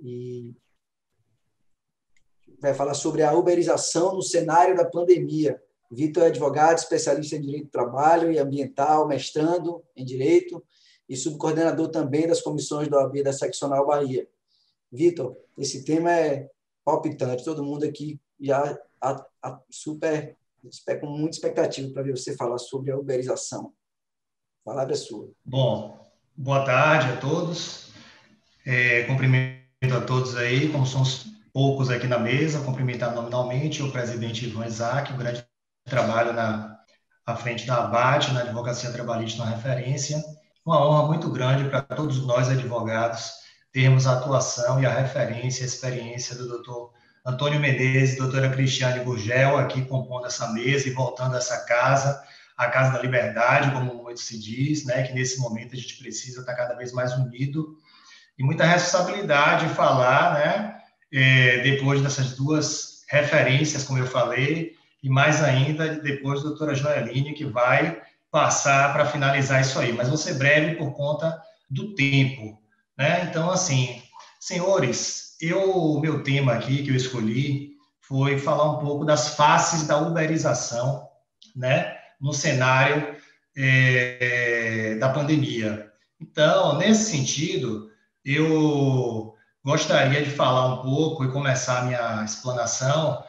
e vai falar sobre a uberização no cenário da pandemia. Vitor é advogado, especialista em direito do trabalho e ambiental, mestrando em direito e subcoordenador também das comissões da OAB da Seccional Bahia. Vitor, esse tema é palpitante, todo mundo aqui já super com muita expectativa para ver você falar sobre a uberização. A palavra é sua. Bom, boa tarde a todos. Cumprimento a todos aí, como somos poucos aqui na mesa, cumprimentar nominalmente o presidente Ivan Isaac, um grande trabalho à frente da ABAT, na Advocacia Trabalhista na Referência. Uma honra muito grande para todos nós, advogados, termos a atuação e a referência, a experiência do doutor Antônio Menezes e doutora Cristiane Gurgel aqui compondo essa mesa e voltando a essa casa, a Casa da Liberdade, como muito se diz, né, que nesse momento a gente precisa estar cada vez mais unido, e muita responsabilidade falar, né, depois dessas duas referências, como eu falei, e mais ainda depois da doutora Joeline, que vai passar para finalizar isso aí, mas vou ser breve por conta do tempo, né? Então, assim, senhores, meu tema aqui que eu escolhi foi falar um pouco das faces da uberização, né, no cenário da pandemia. Então, nesse sentido, eu gostaria de falar um pouco e começar a minha explanação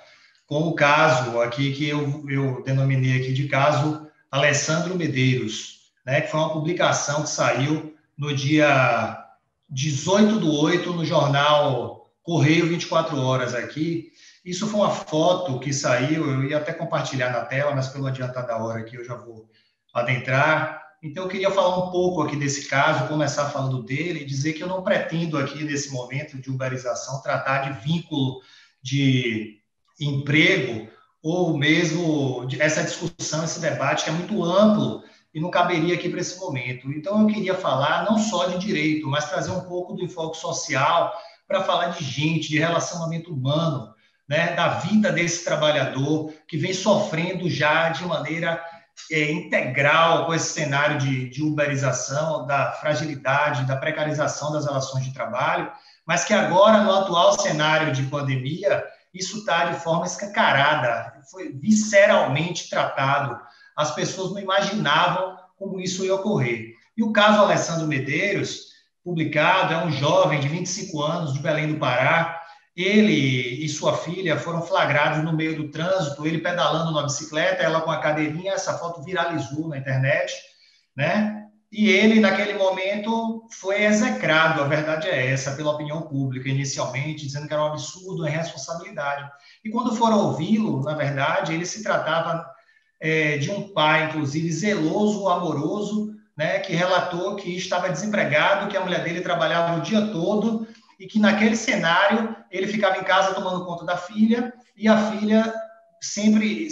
com o caso aqui que eu denominei aqui de caso Alessandro Medeiros, né, que foi uma publicação que saiu no dia 18/8 no jornal Correio 24 Horas aqui. Isso foi uma foto que saiu, eu ia até compartilhar na tela, mas pelo adiantar da hora aqui eu já vou adentrar. Então, eu queria falar um pouco aqui desse caso, começar falando dele e dizer que eu não pretendo aqui, nesse momento de uberização, tratar de vínculo de emprego ou mesmo essa discussão, esse debate que é muito amplo e não caberia aqui para esse momento. Então, eu queria falar não só de direito, mas trazer um pouco do enfoque social para falar de gente, de relacionamento humano, né, da vida desse trabalhador que vem sofrendo já de maneira integral com esse cenário de uberização, da fragilidade, da precarização das relações de trabalho, mas que agora, no atual cenário de pandemia, isso está de forma escancarada, foi visceralmente tratado. As pessoas não imaginavam como isso ia ocorrer. E o caso Alessandro Medeiros, publicado, é um jovem de 25 anos, de Belém do Pará. Ele e sua filha foram flagrados no meio do trânsito, ele pedalando numa bicicleta, ela com a cadeirinha. Essa foto viralizou na internet, né? E ele, naquele momento, foi execrado, a verdade é essa, pela opinião pública, inicialmente, dizendo que era um absurdo, uma irresponsabilidade. E quando foram ouvi-lo, na verdade, ele se tratava de um pai, inclusive, zeloso, amoroso, né, que relatou que estava desempregado, que a mulher dele trabalhava o dia todo e que, naquele cenário, ele ficava em casa tomando conta da filha e a filha sempre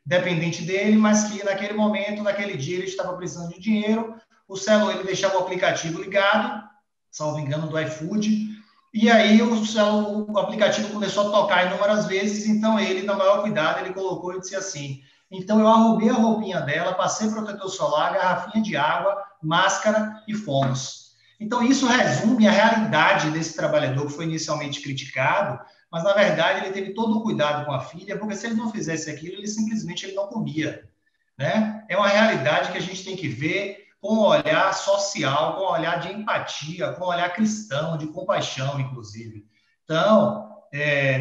dependente dele, mas que naquele momento, naquele dia, ele estava precisando de dinheiro. O celular, ele deixava o aplicativo ligado, salvo engano, do iFood, e aí o aplicativo começou a tocar inúmeras vezes. Então ele, na maior cuidado, ele colocou e disse assim: então eu arrumei a roupinha dela, passei protetor solar, garrafinha de água, máscara e fomos. Então isso resume a realidade desse trabalhador que foi inicialmente criticado, mas, na verdade, ele teve todo o cuidado com a filha, porque se ele não fizesse aquilo, ele não comia, né? É uma realidade que a gente tem que ver com um olhar social, com um olhar de empatia, com um olhar cristão, de compaixão, inclusive. Então,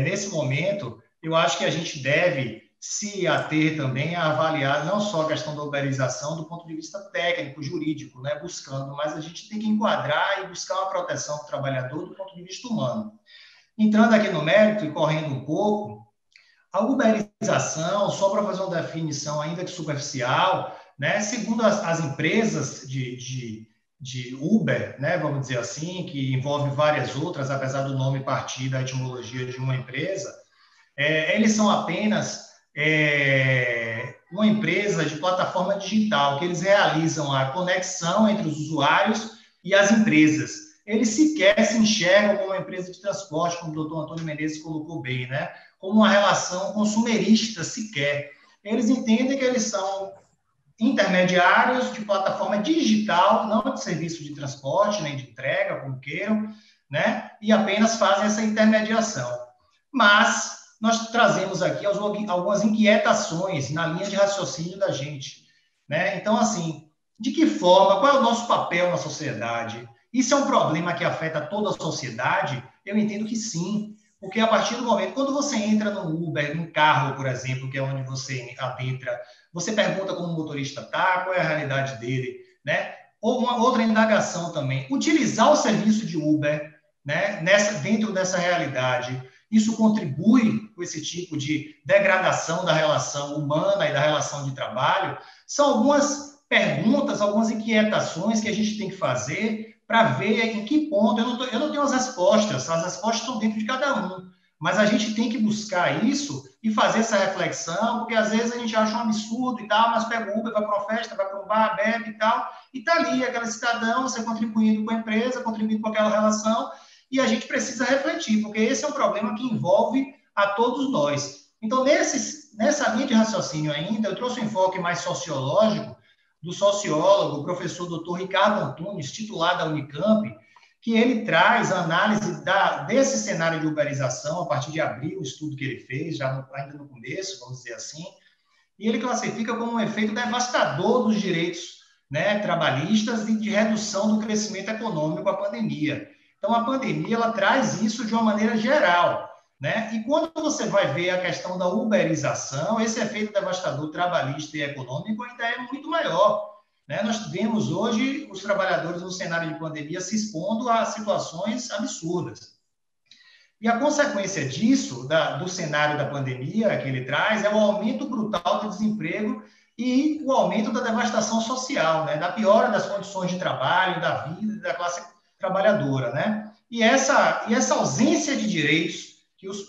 nesse momento, eu acho que a gente deve se ater também a avaliar não só a questão da uberização do ponto de vista técnico, jurídico, né, buscando, mas a gente tem que enquadrar e buscar uma proteção do trabalhador do ponto de vista humano. Entrando aqui no mérito e correndo um pouco, a uberização, só para fazer uma definição ainda que superficial, né, segundo as empresas de Uber, né, vamos dizer assim, que envolve várias outras, apesar do nome partir da etimologia de uma empresa, eles são apenas uma empresa de plataforma digital, que eles realizam a conexão entre os usuários e as empresas. Eles sequer se enxergam como uma empresa de transporte, como o doutor Antônio Menezes colocou bem, né? Como uma relação consumerista sequer. Eles entendem que eles são intermediários de plataforma digital, não de serviço de transporte, nem de entrega, como queiram, né? E apenas fazem essa intermediação. Mas nós trazemos aqui algumas inquietações na linha de raciocínio da gente, né? Então, assim, de que forma, qual é o nosso papel na sociedade? Isso é um problema que afeta toda a sociedade? Eu entendo que sim, porque a partir do momento, quando você entra no Uber, num carro, por exemplo, que é onde você adentra, você pergunta como o motorista está, qual é a realidade dele, né? Ou uma outra indagação também, utilizar o serviço de Uber, né, dentro dessa realidade, isso contribui com esse tipo de degradação da relação humana e da relação de trabalho? São algumas perguntas, algumas inquietações que a gente tem que fazer para ver em que ponto. Eu não tenho as respostas estão dentro de cada um, Mas a gente tem que buscar isso e fazer essa reflexão, porque às vezes a gente acha um absurdo e tal, mas pega o Uber, vai para uma festa, vai para um bar, bebe e tal, e está ali aquele cidadão, você contribuindo com a empresa, contribuindo com aquela relação, e a gente precisa refletir, porque esse é um problema que envolve a todos nós. Então, nessa linha de raciocínio ainda, eu trouxe um enfoque mais sociológico do sociólogo, o professor Dr. Ricardo Antunes, titular da Unicamp, que ele traz a análise desse cenário de uberização, a partir de abril, o estudo que ele fez, ainda no começo, vamos dizer assim, e ele classifica como um efeito devastador dos direitos, né, trabalhistas e de redução do crescimento econômico à pandemia. Então, a pandemia ela traz isso de uma maneira geral, né? E quando você vai ver a questão da uberização, esse efeito devastador trabalhista e econômico ainda é muito maior. Nós vemos hoje os trabalhadores no cenário de pandemia se expondo a situações absurdas. E a consequência disso, do cenário da pandemia que ele traz, é o aumento brutal do desemprego e o aumento da devastação social, né? Da piora das condições de trabalho, da vida da classe trabalhadora, né? E essa ausência de direitos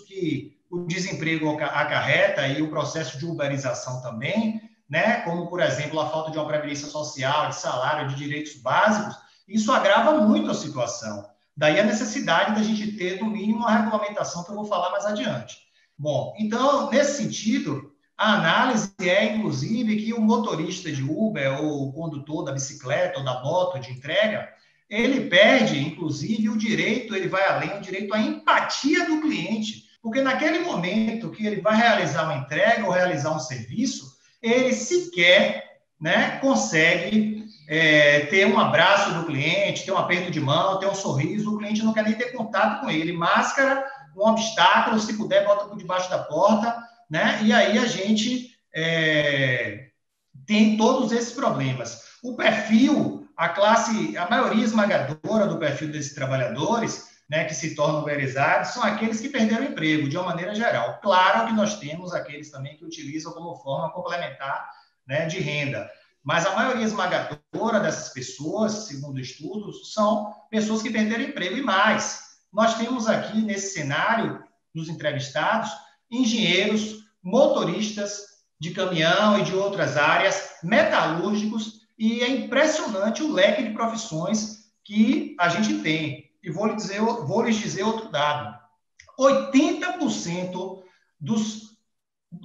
que o desemprego acarreta e o processo de uberização também, né, como, por exemplo, a falta de uma previdência social, de salário, de direitos básicos, isso agrava muito a situação. Daí a necessidade da gente ter, no mínimo, uma regulamentação que eu vou falar mais adiante. Bom, então, nesse sentido, a análise é, inclusive, que o motorista de Uber ou o condutor da bicicleta ou da moto de entrega, ele perde, inclusive, o direito, ele vai além, o direito à empatia do cliente, porque naquele momento que ele vai realizar uma entrega ou realizar um serviço, ele sequer, né, consegue ter um abraço do cliente, ter um aperto de mão, ter um sorriso, o cliente não quer nem ter contato com ele, máscara, um obstáculo, se puder, bota por debaixo da porta, né, e aí a gente tem todos esses problemas. O perfil, a maioria esmagadora do perfil desses trabalhadores, né, que se tornam uberizados, são aqueles que perderam o emprego, de uma maneira geral. Claro que nós temos aqueles também que utilizam como forma complementar, né, de renda, mas a maioria esmagadora dessas pessoas, segundo estudos, são pessoas que perderam emprego e mais. Nós temos aqui, nesse cenário, nos entrevistados, engenheiros, motoristas de caminhão e de outras áreas, metalúrgicos, e é impressionante o leque de profissões que a gente tem. E vou lhes dizer outro dado. 80% dos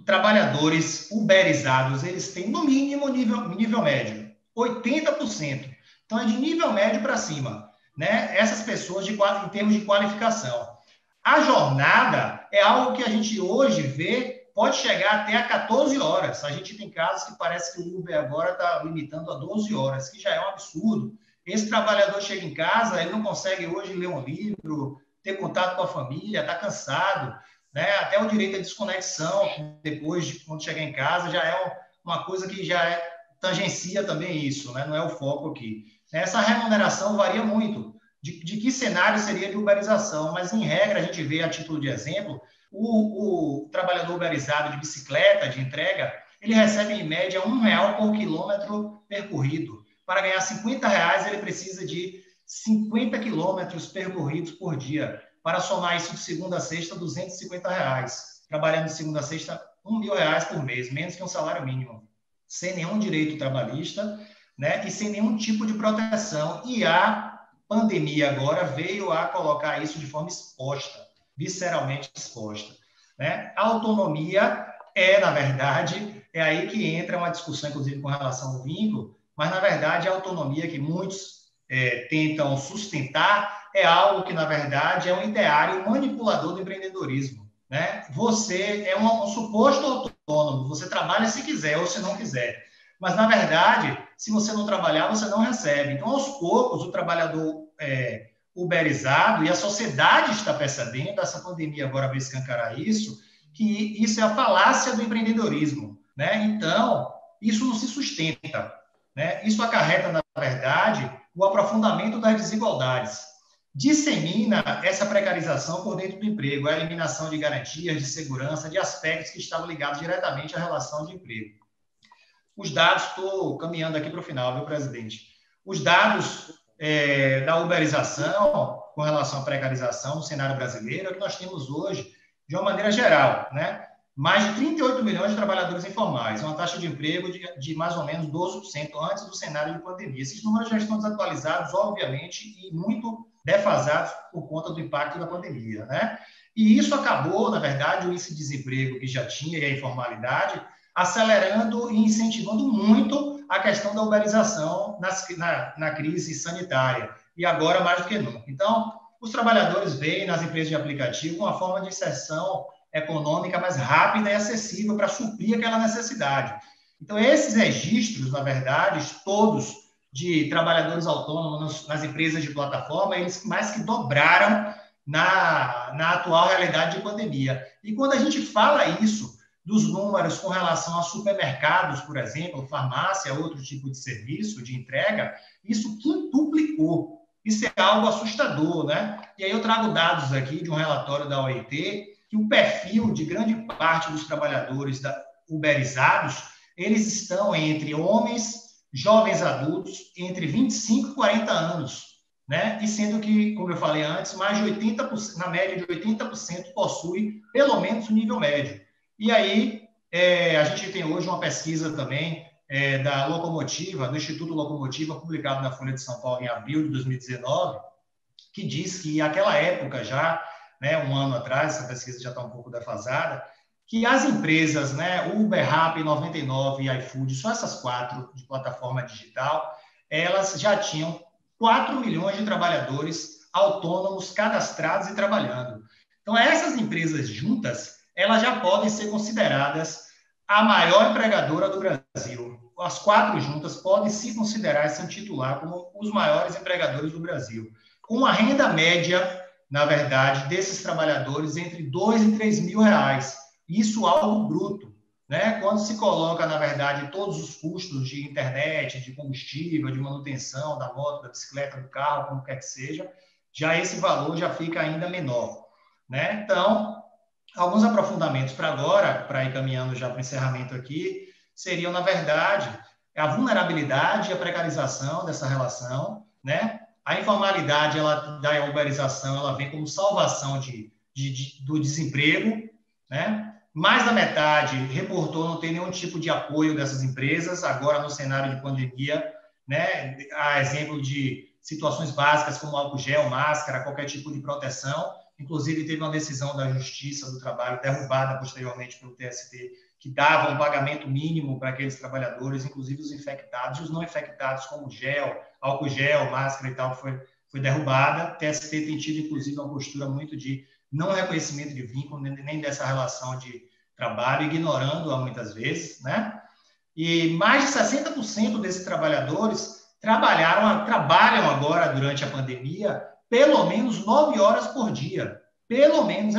trabalhadores uberizados, eles têm, no mínimo, nível médio. 80%. Então, é de nível médio para cima, né? Essas pessoas, em termos de qualificação. A jornada é algo que a gente hoje vê, pode chegar até a 14 horas. A gente tem casos que parece que o Uber agora está limitando a 12 horas, que já é um absurdo. Esse trabalhador chega em casa, ele não consegue hoje ler um livro, ter contato com a família, está cansado, né? Até o direito à desconexão, depois, quando chegar em casa, já é uma coisa que já tangencia também isso, né? Não é o foco aqui. Essa remuneração varia muito. De que cenário seria de uberização? Mas, em regra, a gente vê, a título de exemplo, o trabalhador uberizado de bicicleta, de entrega, ele recebe, em média, R$1 por quilômetro percorrido. Para ganhar R$50, ele precisa de 50 quilômetros percorridos por dia. Para somar isso de segunda a sexta, R$250. Trabalhando de segunda a sexta, R$1.000 por mês, menos que um salário mínimo. Sem nenhum direito trabalhista, né? E sem nenhum tipo de proteção. E a pandemia agora veio a colocar isso de forma exposta, visceralmente exposta, né? A autonomia na verdade, é aí que entra uma discussão, inclusive, com relação ao vínculo, mas, na verdade, a autonomia que muitos tentam sustentar é algo que, na verdade, é um ideário manipulador do empreendedorismo, né? Você é um suposto autônomo, você trabalha se quiser ou se não quiser, mas, na verdade, se você não trabalhar, você não recebe. Então, aos poucos, o trabalhador uberizado, e a sociedade está percebendo, essa pandemia agora vai escancarar isso, que isso é a falácia do empreendedorismo, né? Então, isso não se sustenta, né? Isso acarreta, na verdade, o aprofundamento das desigualdades. Dissemina essa precarização por dentro do emprego, a eliminação de garantias, de segurança, de aspectos que estavam ligados diretamente à relação de emprego. Os dados, estou caminhando aqui para o final, viu, presidente? Os dados da uberização com relação à precarização no cenário brasileiro é que nós temos hoje de uma maneira geral, né? Mais de 38 milhões de trabalhadores informais, uma taxa de emprego de mais ou menos 12% antes do cenário de pandemia. Esses números já estão desatualizados, obviamente, e muito defasados por conta do impacto da pandemia, né? E isso acabou, na verdade, o índice de desemprego que já tinha e a informalidade, acelerando e incentivando muito a questão da uberização na crise sanitária, e agora mais do que nunca. Então, os trabalhadores veem nas empresas de aplicativo uma forma de inserção econômica mais rápida e acessível para suprir aquela necessidade. Então, esses registros, na verdade, todos de trabalhadores autônomos nas empresas de plataforma, eles mais que dobraram na atual realidade de pandemia. E quando a gente fala isso, dos números com relação a supermercados, por exemplo, farmácia, outro tipo de serviço, de entrega, isso quintuplicou. Isso é algo assustador, né? E aí eu trago dados aqui de um relatório da OIT, que o perfil de grande parte dos trabalhadores uberizados, eles estão entre homens, jovens adultos, entre 25 e 40 anos, né? E sendo que, como eu falei antes, mais de 80%, na média de 80% possui pelo menos o nível médio. E aí, a gente tem hoje uma pesquisa também da Locomotiva, do Instituto Locomotiva, publicado na Folha de São Paulo em abril de 2019, que diz que, naquela época já, né, um ano atrás, essa pesquisa já está um pouco defasada, que as empresas, né, Uber, Rappi, 99 e iFood, só essas 4 de plataforma digital, elas já tinham 4 milhões de trabalhadores autônomos cadastrados e trabalhando. Então, essas empresas juntas, elas já podem ser consideradas a maior empregadora do Brasil. As 4 juntas podem se considerar e se intitular como os maiores empregadores do Brasil. Com uma renda média, na verdade, desses trabalhadores entre 2 e 3 mil reais. Isso algo bruto, né? Quando se coloca, na verdade, todos os custos de internet, de combustível, de manutenção da moto, da bicicleta, do carro, como quer que seja, já esse valor já fica ainda menor, né? Então, alguns aprofundamentos para agora, para ir caminhando já para o encerramento aqui, seriam, na verdade, a vulnerabilidade e a precarização dessa relação, né? A informalidade da uberização, ela vem como salvação do desemprego, né? Mais da metade reportou não ter nenhum tipo de apoio dessas empresas, agora no cenário de pandemia, né? A exemplo de situações básicas como álcool gel, máscara, qualquer tipo de proteção. Inclusive, teve uma decisão da Justiça do Trabalho, derrubada posteriormente pelo TST, que dava um pagamento mínimo para aqueles trabalhadores, inclusive os infectados e os não infectados, como gel, álcool gel, máscara e tal, foi derrubada. O TST tem tido, inclusive, uma postura muito de não reconhecimento de vínculo, nem dessa relação de trabalho, ignorando-a muitas vezes, né? E mais de 60% desses trabalhadores trabalham agora, durante a pandemia, pelo menos 9 horas por dia. Pelo menos.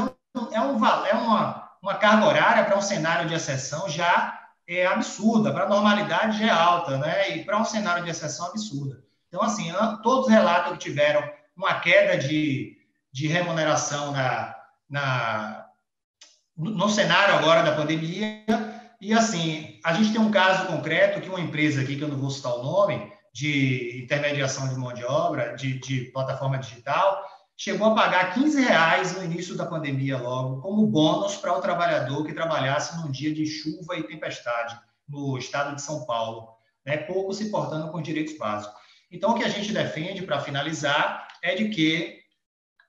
Uma carga horária para um cenário de exceção já é absurda, para a normalidade já é alta, né? E para um cenário de exceção absurda. Então, assim, todos relatam que tiveram uma queda de remuneração no cenário agora da pandemia. E, assim, a gente tem um caso concreto que uma empresa aqui, que eu não vou citar o nome, de intermediação de mão de obra, de plataforma digital, chegou a pagar R$15 no início da pandemia logo, como bônus para o trabalhador que trabalhasse num dia de chuva e tempestade no estado de São Paulo, né? Pouco se portando com direitos básicos. Então, o que a gente defende, para finalizar, é de que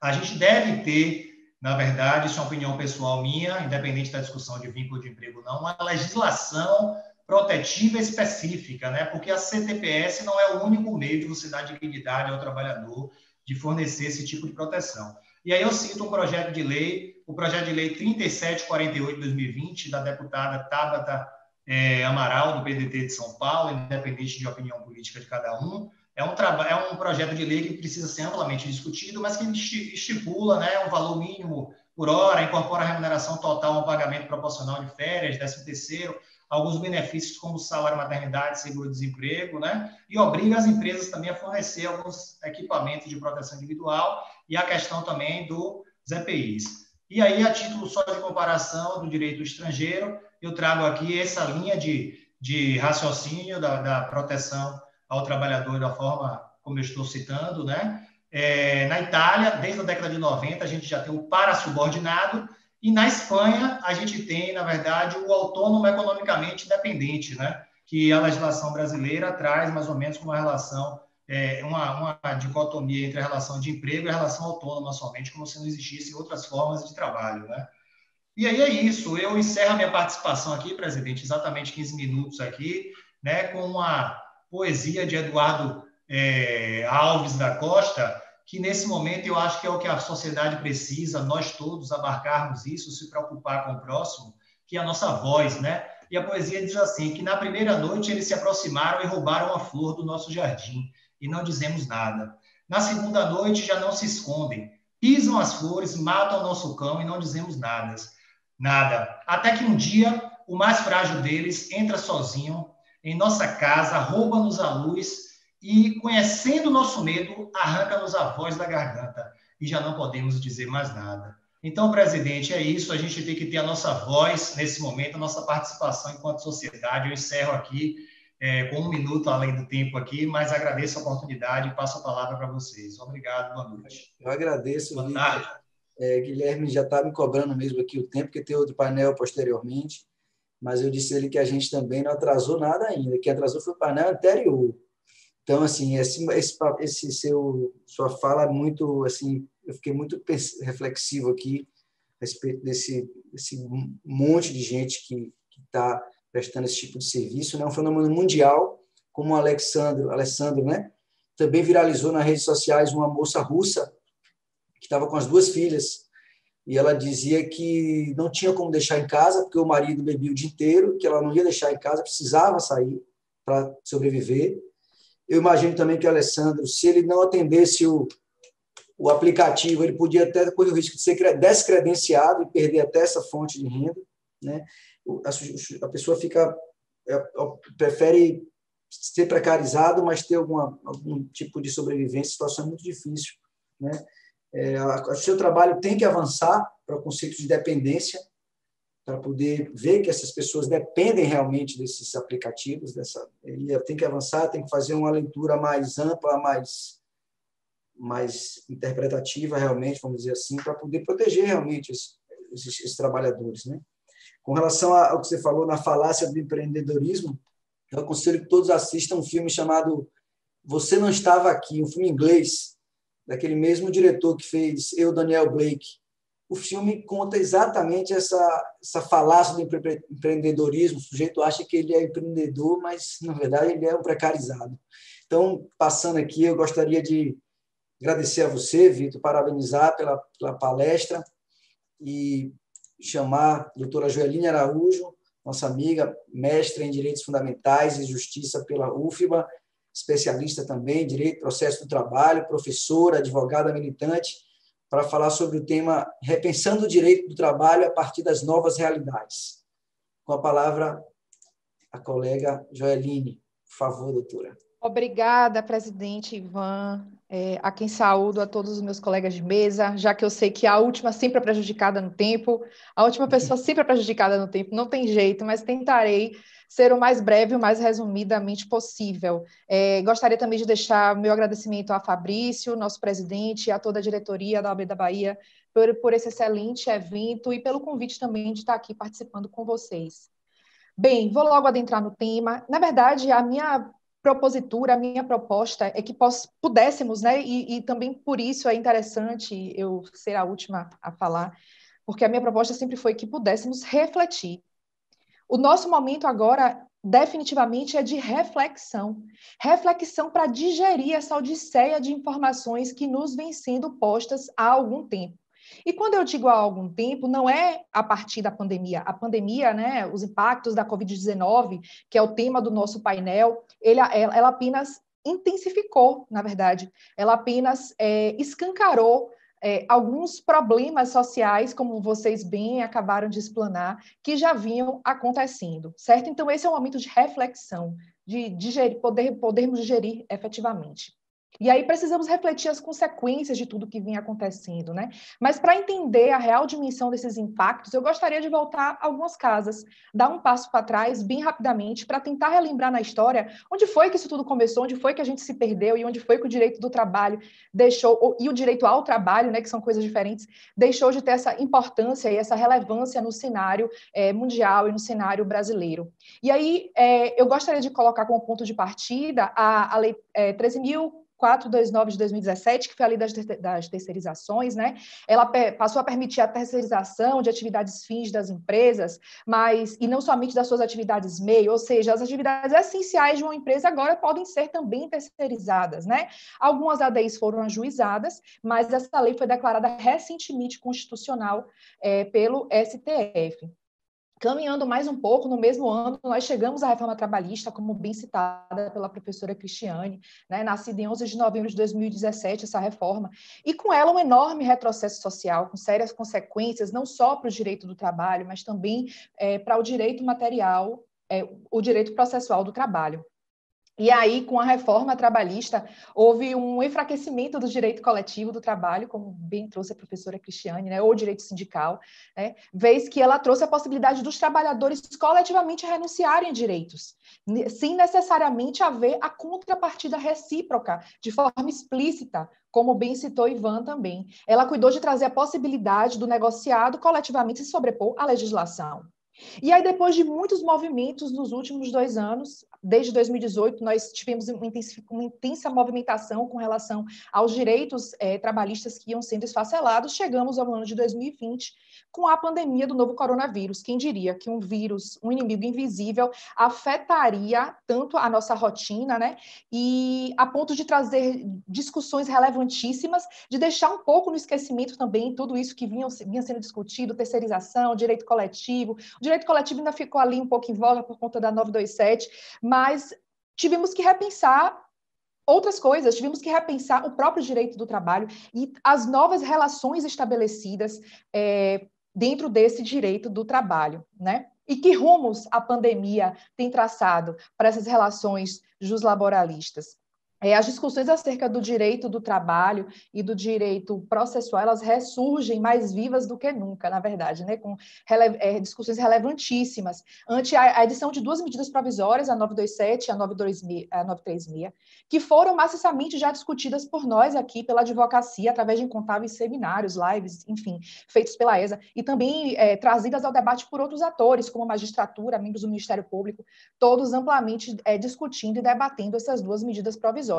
a gente deve ter, na verdade, isso é uma opinião pessoal minha, independente da discussão de vínculo de emprego ou não, uma legislação protetiva específica, né? Porque a CTPS não é o único meio de você dar dignidade ao trabalhador, de fornecer esse tipo de proteção. E aí eu cito um projeto de lei, o projeto de lei 3748 de 2020, da deputada Tabata Amaral, do PDT de São Paulo, independente de opinião política de cada um. É um projeto de lei que precisa ser amplamente discutido, mas que estipula, né, um valor mínimo por hora, incorpora a remuneração total ao pagamento proporcional de férias, 13º, alguns benefícios como salário maternidade, seguro-desemprego, né? E obriga as empresas também a fornecer alguns equipamentos de proteção individual e a questão também dos EPIs. E aí, a título só de comparação do direito estrangeiro, eu trago aqui essa linha de raciocínio da proteção ao trabalhador da forma como eu estou citando, né? Na Itália, desde a década de 90, a gente já tem o parasubordinado, E na Espanha, a gente tem, na verdade, o autônomo economicamente independente, né? Que a legislação brasileira traz mais ou menos com uma relação, uma dicotomia entre a relação de emprego e a relação autônoma somente, como se não existissem outras formas de trabalho, né? E aí é isso, eu encerro a minha participação aqui, presidente, exatamente 15 minutos aqui, né, com uma poesia de Eduardo Alves da Costa, que nesse momento eu acho que é o que a sociedade precisa, nós todos abarcarmos isso, se preocupar com o próximo, que é a nossa voz, né? E a poesia diz assim, que na primeira noite eles se aproximaram e roubaram a flor do nosso jardim, e não dizemos nada. Na segunda noite já não se escondem, pisam as flores, matam o nosso cão e não dizemos nada. Nada. Até que um dia, o mais frágil deles entra sozinho em nossa casa, rouba-nos a luz e, conhecendo o nosso medo, arranca-nos a voz da garganta e já não podemos dizer mais nada. Então, presidente, é isso. A gente tem que ter a nossa voz nesse momento, a nossa participação enquanto sociedade. Eu encerro aqui com 1 minuto além do tempo aqui, mas agradeço a oportunidade e passo a palavra para vocês. Obrigado, boa noite. Eu agradeço, boa Vitor. tarde. Guilherme já está me cobrando mesmo aqui o tempo, porque tem outro painel posteriormente, mas eu disse a ele que a gente também não atrasou nada ainda, que atrasou foi o painel anterior. Então, assim, sua fala é muito, assim, eu fiquei muito reflexivo aqui a respeito desse monte de gente que está prestando esse tipo de serviço, né? Um fenômeno mundial, como o Alessandro, né? Também viralizou nas redes sociais uma moça russa que estava com as 2 filhas, e ela dizia que não tinha como deixar em casa, porque o marido bebia o dia inteiro, que ela não ia deixar em casa, precisava sair para sobreviver. Eu imagino também que o Alessandro, se ele não atendesse o aplicativo, ele podia até correr o risco de ser descredenciado e perder até essa fonte de renda, né? A pessoa prefere ser precarizado, mas ter algum tipo de sobrevivência, situação muito difícil, né? O seu trabalho tem que avançar para o conceito de dependência, para poder ver que essas pessoas dependem realmente desses aplicativos, ele tem que avançar, tem que fazer uma leitura mais ampla, mais interpretativa realmente, vamos dizer assim, para poder proteger realmente esses trabalhadores, né? Com relação ao que você falou na falácia do empreendedorismo, eu aconselho que todos assistam um filme chamado Você Não Estava Aqui, um filme inglês, daquele mesmo diretor que fez Eu, Daniel Blake. O filme conta exatamente essa falácia do empreendedorismo. O sujeito acha que ele é empreendedor, mas, na verdade, ele é um precarizado. Então, passando aqui, eu gostaria de agradecer a você, Vitor, parabenizar pela palestra e chamar a doutora Joeline Araújo, nossa amiga, mestra em Direitos Fundamentais e Justiça pela UFBA, especialista também em Direito e Processo do Trabalho, professora, advogada militante, para falar sobre o tema Repensando o Direito do Trabalho a partir das novas realidades. Com a palavra, a colega Joeline. Por favor, doutora. Obrigada, presidente Ivan, a quem saúdo a todos os meus colegas de mesa, já que eu sei que a última sempre é prejudicada no tempo, a última pessoa sempre é prejudicada no tempo, não tem jeito, mas tentarei ser o mais breve e o mais resumidamente possível. Gostaria também de deixar meu agradecimento a Fabrício, nosso presidente, e a toda a diretoria da OAB da Bahia por esse excelente evento e pelo convite também de estar aqui participando com vocês. Bem, vou logo adentrar no tema. Na verdade, a minha propositura, a minha proposta é que pudéssemos, né, e também por isso é interessante eu ser a última a falar, porque a minha proposta sempre foi que pudéssemos refletir. O nosso momento agora, definitivamente, é de reflexão. Reflexão para digerir essa odisseia de informações que nos vêm sendo postas há algum tempo. E quando eu digo há algum tempo, não é a partir da pandemia. A pandemia, né, os impactos da Covid-19, que é o tema do nosso painel, ela apenas intensificou, na verdade. Ela apenas escancarou alguns problemas sociais, como vocês bem acabaram de explanar, que já vinham acontecendo, certo? Então, esse é um momento de reflexão, de digerir, podermos digerir efetivamente. E aí precisamos refletir as consequências de tudo que vinha acontecendo, né? Mas para entender a real dimensão desses impactos, eu gostaria de voltar a algumas casas, dar um passo para trás, bem rapidamente, para tentar relembrar na história onde foi que isso tudo começou, onde foi que a gente se perdeu e onde foi que o direito do trabalho deixou, e o direito ao trabalho, né, que são coisas diferentes, deixou de ter essa importância e essa relevância no cenário mundial e no cenário brasileiro. E aí eu gostaria de colocar como ponto de partida a Lei 13.429 de 2017, que foi a lei das terceirizações, né? Ela passou a permitir a terceirização de atividades fins das empresas, e não somente das suas atividades meio, ou seja, as atividades essenciais de uma empresa agora podem ser também terceirizadas, né? Algumas ADIs foram ajuizadas, mas essa lei foi declarada recentemente constitucional pelo STF. Caminhando mais um pouco, no mesmo ano, nós chegamos à reforma trabalhista, como bem citada pela professora Cristiane, né, nascida em 11 de novembro de 2017, essa reforma, e com ela um enorme retrocesso social, com sérias consequências, não só para o direito do trabalho, mas também para o direito material, o direito processual do trabalho. E aí, com a reforma trabalhista, houve um enfraquecimento do direito coletivo do trabalho, como bem trouxe a professora Cristiane, né, ou direito sindical, né, vez que ela trouxe a possibilidade dos trabalhadores coletivamente renunciarem a direitos, sem necessariamente haver a contrapartida recíproca, de forma explícita, como bem citou Ivan também. Ela cuidou de trazer a possibilidade do negociado coletivamente se sobrepor à legislação. E aí, depois de muitos movimentos nos últimos 2 anos, desde 2018, nós tivemos uma intensa movimentação com relação aos direitos trabalhistas que iam sendo esfacelados. Chegamos ao ano de 2020, com a pandemia do novo coronavírus. Quem diria que um vírus, um inimigo invisível, afetaria tanto a nossa rotina, né? E a ponto de trazer discussões relevantíssimas, de deixar um pouco no esquecimento também tudo isso que vinha sendo discutido, terceirização, direito coletivo. O direito coletivo ainda ficou ali um pouco em voga por conta da 927, mas tivemos que repensar outras coisas, tivemos que repensar o próprio direito do trabalho e as novas relações estabelecidas dentro desse direito do trabalho, né? E que rumos a pandemia tem traçado para essas relações juslaboralistas? As discussões acerca do direito do trabalho e do direito processual, elas ressurgem mais vivas do que nunca, na verdade, né? Com discussões relevantíssimas. Ante a edição de 2 medidas provisórias, a 927 e a 936, que foram maciçamente já discutidas por nós aqui, pela advocacia, através de incontáveis seminários, lives, enfim, feitos pela ESA, e também trazidas ao debate por outros atores, como a magistratura, membros do Ministério Público, todos amplamente discutindo e debatendo essas 2 medidas provisórias.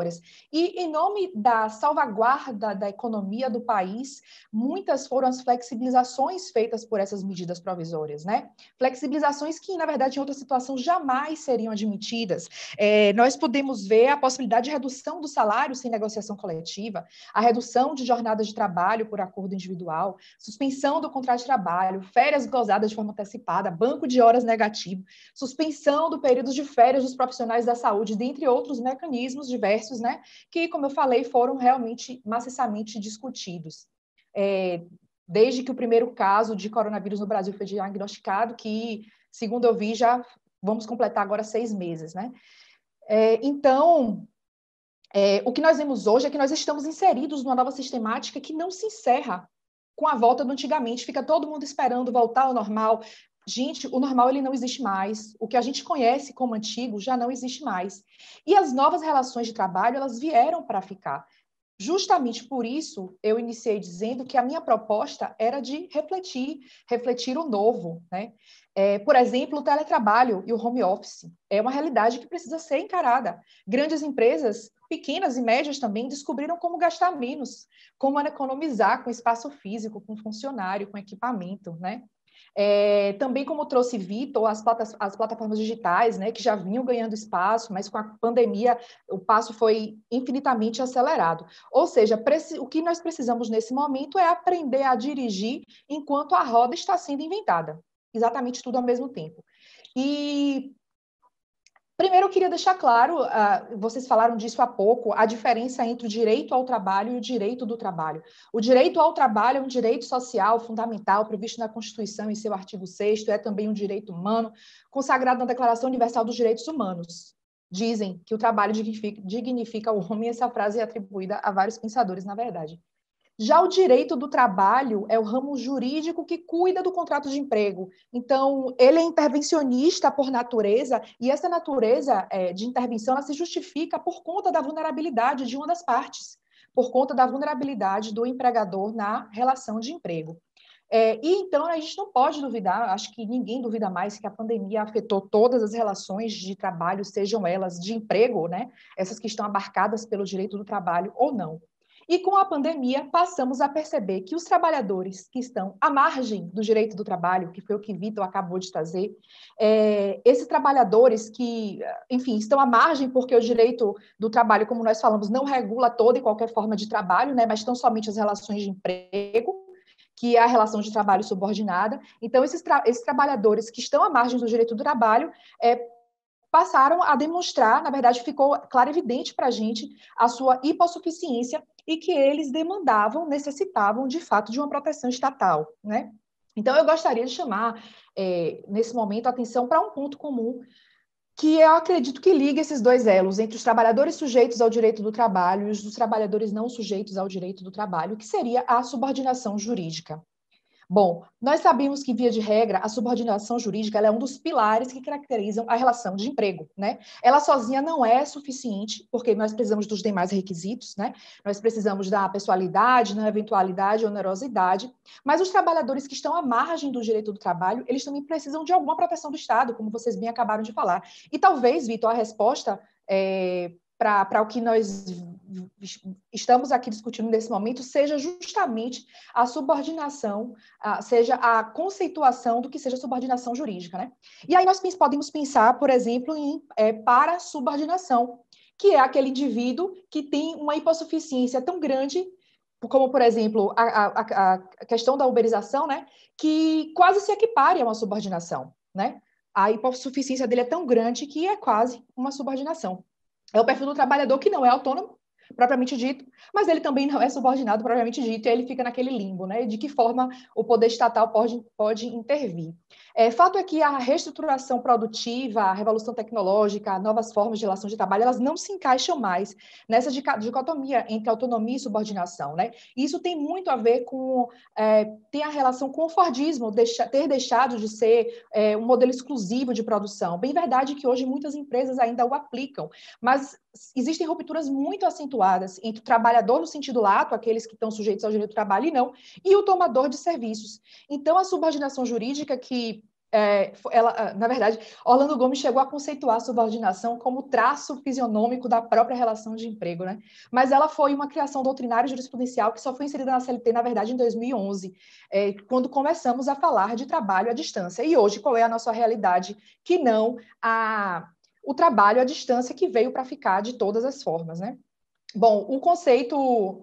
E, em nome da salvaguarda da economia do país, muitas foram as flexibilizações feitas por essas medidas provisórias, né? Flexibilizações que, na verdade, em outra situação, jamais seriam admitidas. Nós podemos ver a possibilidade de redução do salário sem negociação coletiva, a redução de jornadas de trabalho por acordo individual, suspensão do contrato de trabalho, férias gozadas de forma antecipada, banco de horas negativo, suspensão do período de férias dos profissionais da saúde, dentre outros mecanismos diversos, né, que, como eu falei, foram realmente maciçamente discutidos. Desde que o primeiro caso de coronavírus no Brasil foi diagnosticado, que, segundo eu vi, já vamos completar agora 6 meses, né? Então, o que nós vemos hoje é que nós estamos inseridos numa nova sistemática que não se encerra com a volta do antigamente, fica todo mundo esperando voltar ao normal. Gente, o normal ele não existe mais. O que a gente conhece como antigo já não existe mais. E as novas relações de trabalho, elas vieram para ficar. Justamente por isso, eu iniciei dizendo que a minha proposta era de refletir o novo, né? Por exemplo, o teletrabalho e o home office é uma realidade que precisa ser encarada. Grandes empresas, pequenas e médias também, descobriram como gastar menos, como economizar com espaço físico, com funcionário, com equipamento, né? Também, como trouxe Vitor, as plataformas digitais, né, que já vinham ganhando espaço, mas com a pandemia o passo foi infinitamente acelerado. Ou seja, o que nós precisamos nesse momento é aprender a dirigir enquanto a roda está sendo inventada. Exatamente tudo ao mesmo tempo. E primeiro, eu queria deixar claro, vocês falaram disso há pouco, a diferença entre o direito ao trabalho e o direito do trabalho. O direito ao trabalho é um direito social fundamental, previsto na Constituição em seu artigo 6º, é também um direito humano, consagrado na Declaração Universal dos Direitos Humanos. Dizem que o trabalho dignifica o homem, essa frase é atribuída a vários pensadores, na verdade. Já o direito do trabalho é o ramo jurídico que cuida do contrato de emprego. Então, ele é intervencionista por natureza, e essa natureza de intervenção ela se justifica por conta da vulnerabilidade de uma das partes, por conta da vulnerabilidade do empregador na relação de emprego. E então a gente não pode duvidar, acho que ninguém duvida mais que a pandemia afetou todas as relações de trabalho, sejam elas de emprego, né? Essas que estão abarcadas pelo direito do trabalho ou não. E com a pandemia, passamos a perceber que os trabalhadores que estão à margem do direito do trabalho, que foi o que Vitor acabou de trazer, esses trabalhadores que, enfim, estão à margem porque o direito do trabalho, como nós falamos, não regula toda e qualquer forma de trabalho, né, mas estão somente as relações de emprego, que é a relação de trabalho subordinada. Então, esses trabalhadores que estão à margem do direito do trabalho passaram a demonstrar, na verdade, ficou claro e evidente para a gente a sua hipossuficiência e que eles necessitavam, de fato, de uma proteção estatal, né? Então, eu gostaria de chamar, nesse momento, a atenção para um ponto comum que eu acredito que liga esses dois elos entre os trabalhadores sujeitos ao direito do trabalho e os trabalhadores não sujeitos ao direito do trabalho, que seria a subordinação jurídica. Bom, nós sabemos que, via de regra, a subordinação jurídica ela é um dos pilares que caracterizam a relação de emprego, né? Ela sozinha não é suficiente, porque nós precisamos dos demais requisitos, né? Nós precisamos da pessoalidade, na eventualidade, onerosidade, mas os trabalhadores que estão à margem do direito do trabalho, eles também precisam de alguma proteção do Estado, como vocês bem acabaram de falar. E talvez, Vitor, a resposta para o que nós estamos aqui discutindo nesse momento seja justamente a subordinação, seja a conceituação do que seja subordinação jurídica, né? E aí nós podemos pensar, por exemplo, em para-subordinação, que é aquele indivíduo que tem uma hipossuficiência tão grande, como, por exemplo, a questão da uberização, né? Que quase se equipare a uma subordinação, né? A hipossuficiência dele é tão grande que é quase uma subordinação. É o perfil do trabalhador que não é autônomo, propriamente dito, mas ele também não é subordinado, propriamente dito, e ele fica naquele limbo, né? De que forma o poder estatal pode intervir. Fato é que a reestruturação produtiva, a revolução tecnológica, novas formas de relação de trabalho, elas não se encaixam mais nessa dicotomia entre autonomia e subordinação, né? E isso tem muito a ver com ter a relação com o Fordismo, ter deixado de ser um modelo exclusivo de produção. Bem verdade que hoje muitas empresas ainda o aplicam, mas existem rupturas muito acentuadas entre o trabalhador no sentido lato, aqueles que estão sujeitos ao direito do trabalho e não, e o tomador de serviços. Então, a subordinação jurídica que na verdade, Orlando Gomes chegou a conceituar a subordinação como traço fisionômico da própria relação de emprego, né? Mas ela foi uma criação doutrinária e jurisprudencial que só foi inserida na CLT, na verdade, em 2011, quando começamos a falar de trabalho à distância. E hoje, qual é a nossa realidade? Que não o trabalho à distância que veio para ficar de todas as formas, né? Bom, o conceito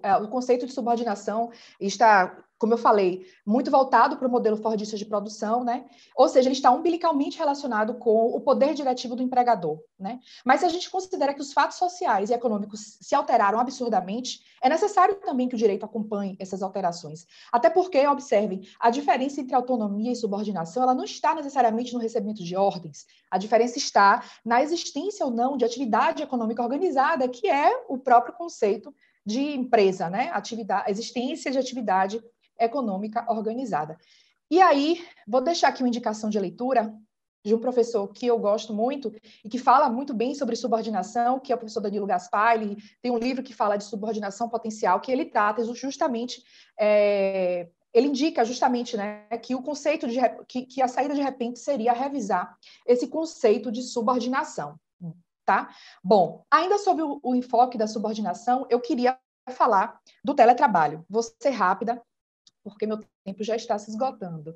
de subordinação está, como eu falei, muito voltado para o modelo fordista de produção, né? Ou seja, ele está umbilicalmente relacionado com o poder diretivo do empregador, né? Mas se a gente considera que os fatos sociais e econômicos se alteraram absurdamente, é necessário também que o direito acompanhe essas alterações. Até porque, observem, a diferença entre autonomia e subordinação, ela não está necessariamente no recebimento de ordens. A diferença está na existência ou não de atividade econômica organizada, que é o próprio conceito de empresa, né? Existência de atividade econômica organizada. E aí, vou deixar aqui uma indicação de leitura de um professor que eu gosto muito e que fala muito bem sobre subordinação, que é o professor Danilo Gaspar. Ele tem um livro que fala de subordinação potencial, que ele trata justamente, ele indica justamente, né, que o conceito que a saída de repente seria revisar esse conceito de subordinação, tá? Bom, ainda sobre o enfoque da subordinação, eu queria falar do teletrabalho. Vou ser rápida, porque meu tempo já está se esgotando.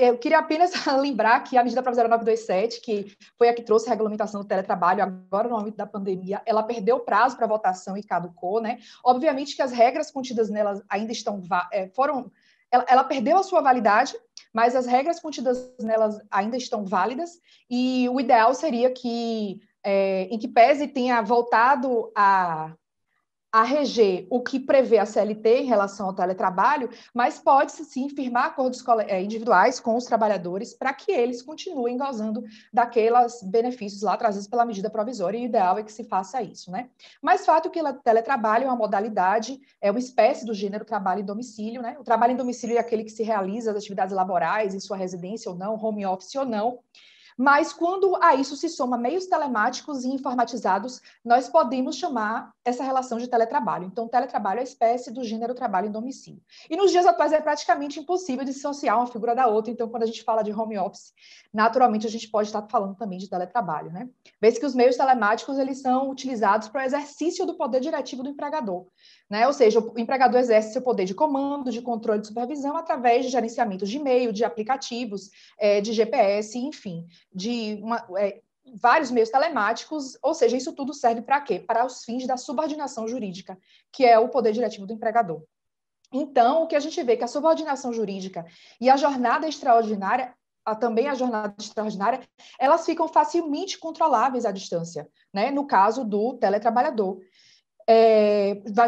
Eu queria apenas lembrar que a medida provisória 927, que foi a que trouxe a regulamentação do teletrabalho, agora no âmbito da pandemia, ela perdeu o prazo para votação e caducou, né? Obviamente que as regras contidas nelas ainda estão... Ela perdeu a sua validade, mas as regras contidas nelas ainda estão válidas, e o ideal seria que, em que pese tenha voltado a a reger o que prevê a CLT em relação ao teletrabalho, mas pode-se sim firmar acordos individuais com os trabalhadores para que eles continuem gozando daqueles benefícios lá trazidos pela medida provisória, e o ideal é que se faça isso, né? Mas fato que o teletrabalho é uma modalidade, é uma espécie do gênero trabalho em domicílio, né? O trabalho em domicílio é aquele que se realiza as atividades laborais em sua residência ou não, home office ou não. Mas, quando a isso se soma meios telemáticos e informatizados, nós podemos chamar essa relação de teletrabalho. Então, teletrabalho é a espécie do gênero trabalho em domicílio. E nos dias atuais é praticamente impossível dissociar uma figura da outra. Então, quando a gente fala de home office, naturalmente a gente pode estar falando também de teletrabalho, né? Vê-se que os meios telemáticos eles são utilizados para o exercício do poder diretivo do empregador, né? Ou seja, o empregador exerce seu poder de comando, de controle, de supervisão através de gerenciamento de e-mail, de aplicativos, de GPS, enfim, vários meios telemáticos, ou seja, isso tudo serve para quê? Para os fins da subordinação jurídica, que é o poder diretivo do empregador. Então, o que a gente vê é que a subordinação jurídica e a jornada extraordinária, também a jornada extraordinária, elas ficam facilmente controláveis à distância, né? No caso do teletrabalhador.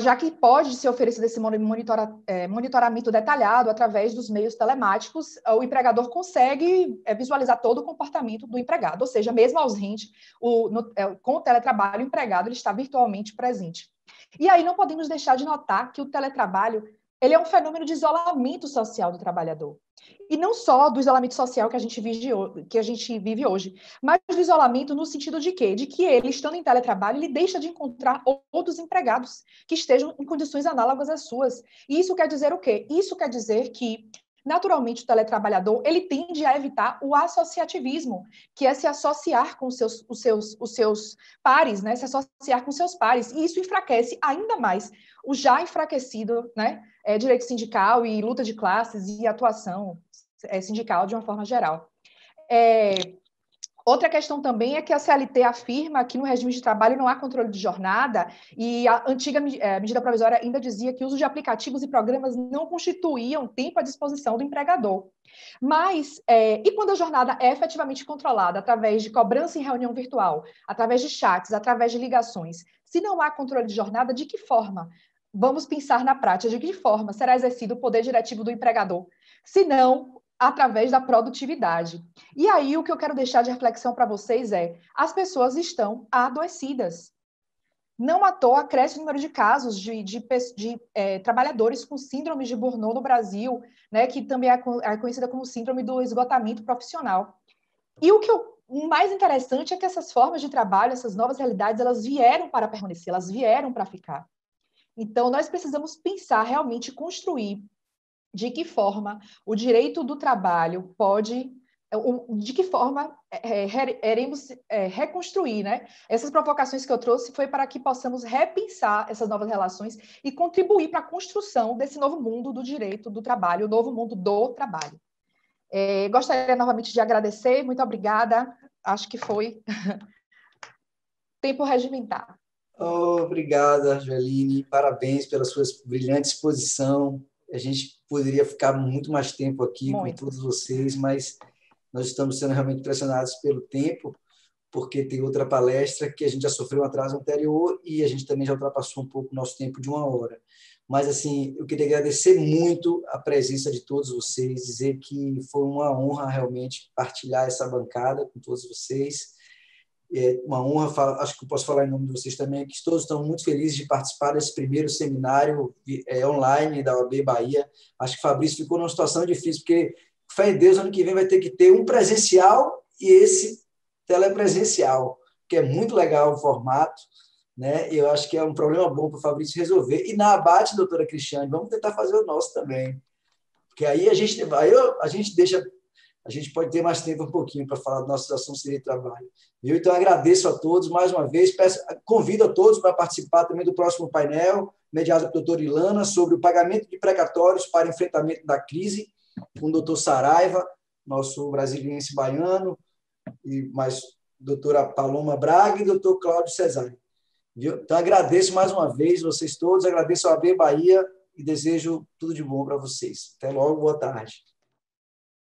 Já que pode ser oferecido esse monitoramento detalhado através dos meios telemáticos, o empregador consegue visualizar todo o comportamento do empregado, ou seja, mesmo ausente, com o teletrabalho, o empregado ele está virtualmente presente. E aí não podemos deixar de notar que o teletrabalho ele é um fenômeno de isolamento social do trabalhador. E não só do isolamento social que a gente vive hoje, mas do isolamento no sentido de quê? De que ele, estando em teletrabalho, ele deixa de encontrar outros empregados que estejam em condições análogas às suas. E isso quer dizer o quê? Isso quer dizer que, naturalmente, o teletrabalhador ele tende a evitar o associativismo, que é se associar com os seus pares, né? Se associar com seus pares. E isso enfraquece ainda mais o já enfraquecido, né? Direito sindical e luta de classes e atuação sindical de uma forma geral. Outra questão também é que a CLT afirma que no regime de trabalho não há controle de jornada, e a antiga medida provisória ainda dizia que o uso de aplicativos e programas não constituíam tempo à disposição do empregador. Mas, e quando a jornada é efetivamente controlada através de cobrança em reunião virtual, através de chats, através de ligações, se não há controle de jornada, de que forma? Vamos pensar na prática, de que forma será exercido o poder diretivo do empregador? Se não, através da produtividade. E aí, o que eu quero deixar de reflexão para vocês as pessoas estão adoecidas. Não à toa, cresce o número de casos de trabalhadores com síndrome de Burnout no Brasil, né, que também é conhecida como síndrome do esgotamento profissional. E o mais interessante é que essas formas de trabalho, essas novas realidades, elas vieram para permanecer, elas vieram para ficar. Então, nós precisamos pensar, realmente construir de que forma o direito do trabalho pode, de que forma iremos reconstruir, né? Essas provocações que eu trouxe foi para que possamos repensar essas novas relações e contribuir para a construção desse novo mundo do direito do trabalho, o novo mundo do trabalho. Gostaria novamente de agradecer, muito obrigada, acho que foi tempo regimentar. Obrigada, Angeline, parabéns pela sua brilhante exposição. A gente poderia ficar muito mais tempo aqui com todos vocês, mas nós estamos sendo realmente pressionados pelo tempo, porque tem outra palestra que a gente já sofreu um atraso anterior e a gente também já ultrapassou um pouco o nosso tempo de 1 hora. Mas, assim, eu queria agradecer muito a presença de todos vocês, dizer que foi uma honra realmente partilhar essa bancada com todos vocês. É uma honra, acho que eu posso falar em nome de vocês também, que todos estão muito felizes de participar desse primeiro seminário online da OAB Bahia. Acho que o Fabrício ficou numa situação difícil, porque, fé em Deus, ano que vem vai ter que ter um presencial e esse telepresencial, que é muito legal o formato, né? Eu acho que é um problema bom para o Fabrício resolver. E na ABAT, doutora Cristiane, vamos tentar fazer o nosso também, porque aí a gente deixa... A gente pode ter mais tempo um pouquinho para falar da nossa situação de direito de trabalho. Então, agradeço a todos mais uma vez. Convido a todos para participar também do próximo painel, mediado pela doutora Ilana, sobre o pagamento de precatórios para enfrentamento da crise, com o doutor Saraiva, nosso brasiliense baiano, e mais doutora Paloma Braga e doutor Cláudio Cesário. Então, agradeço mais uma vez vocês todos, agradeço a AB Bahia e desejo tudo de bom para vocês. Até logo, boa tarde.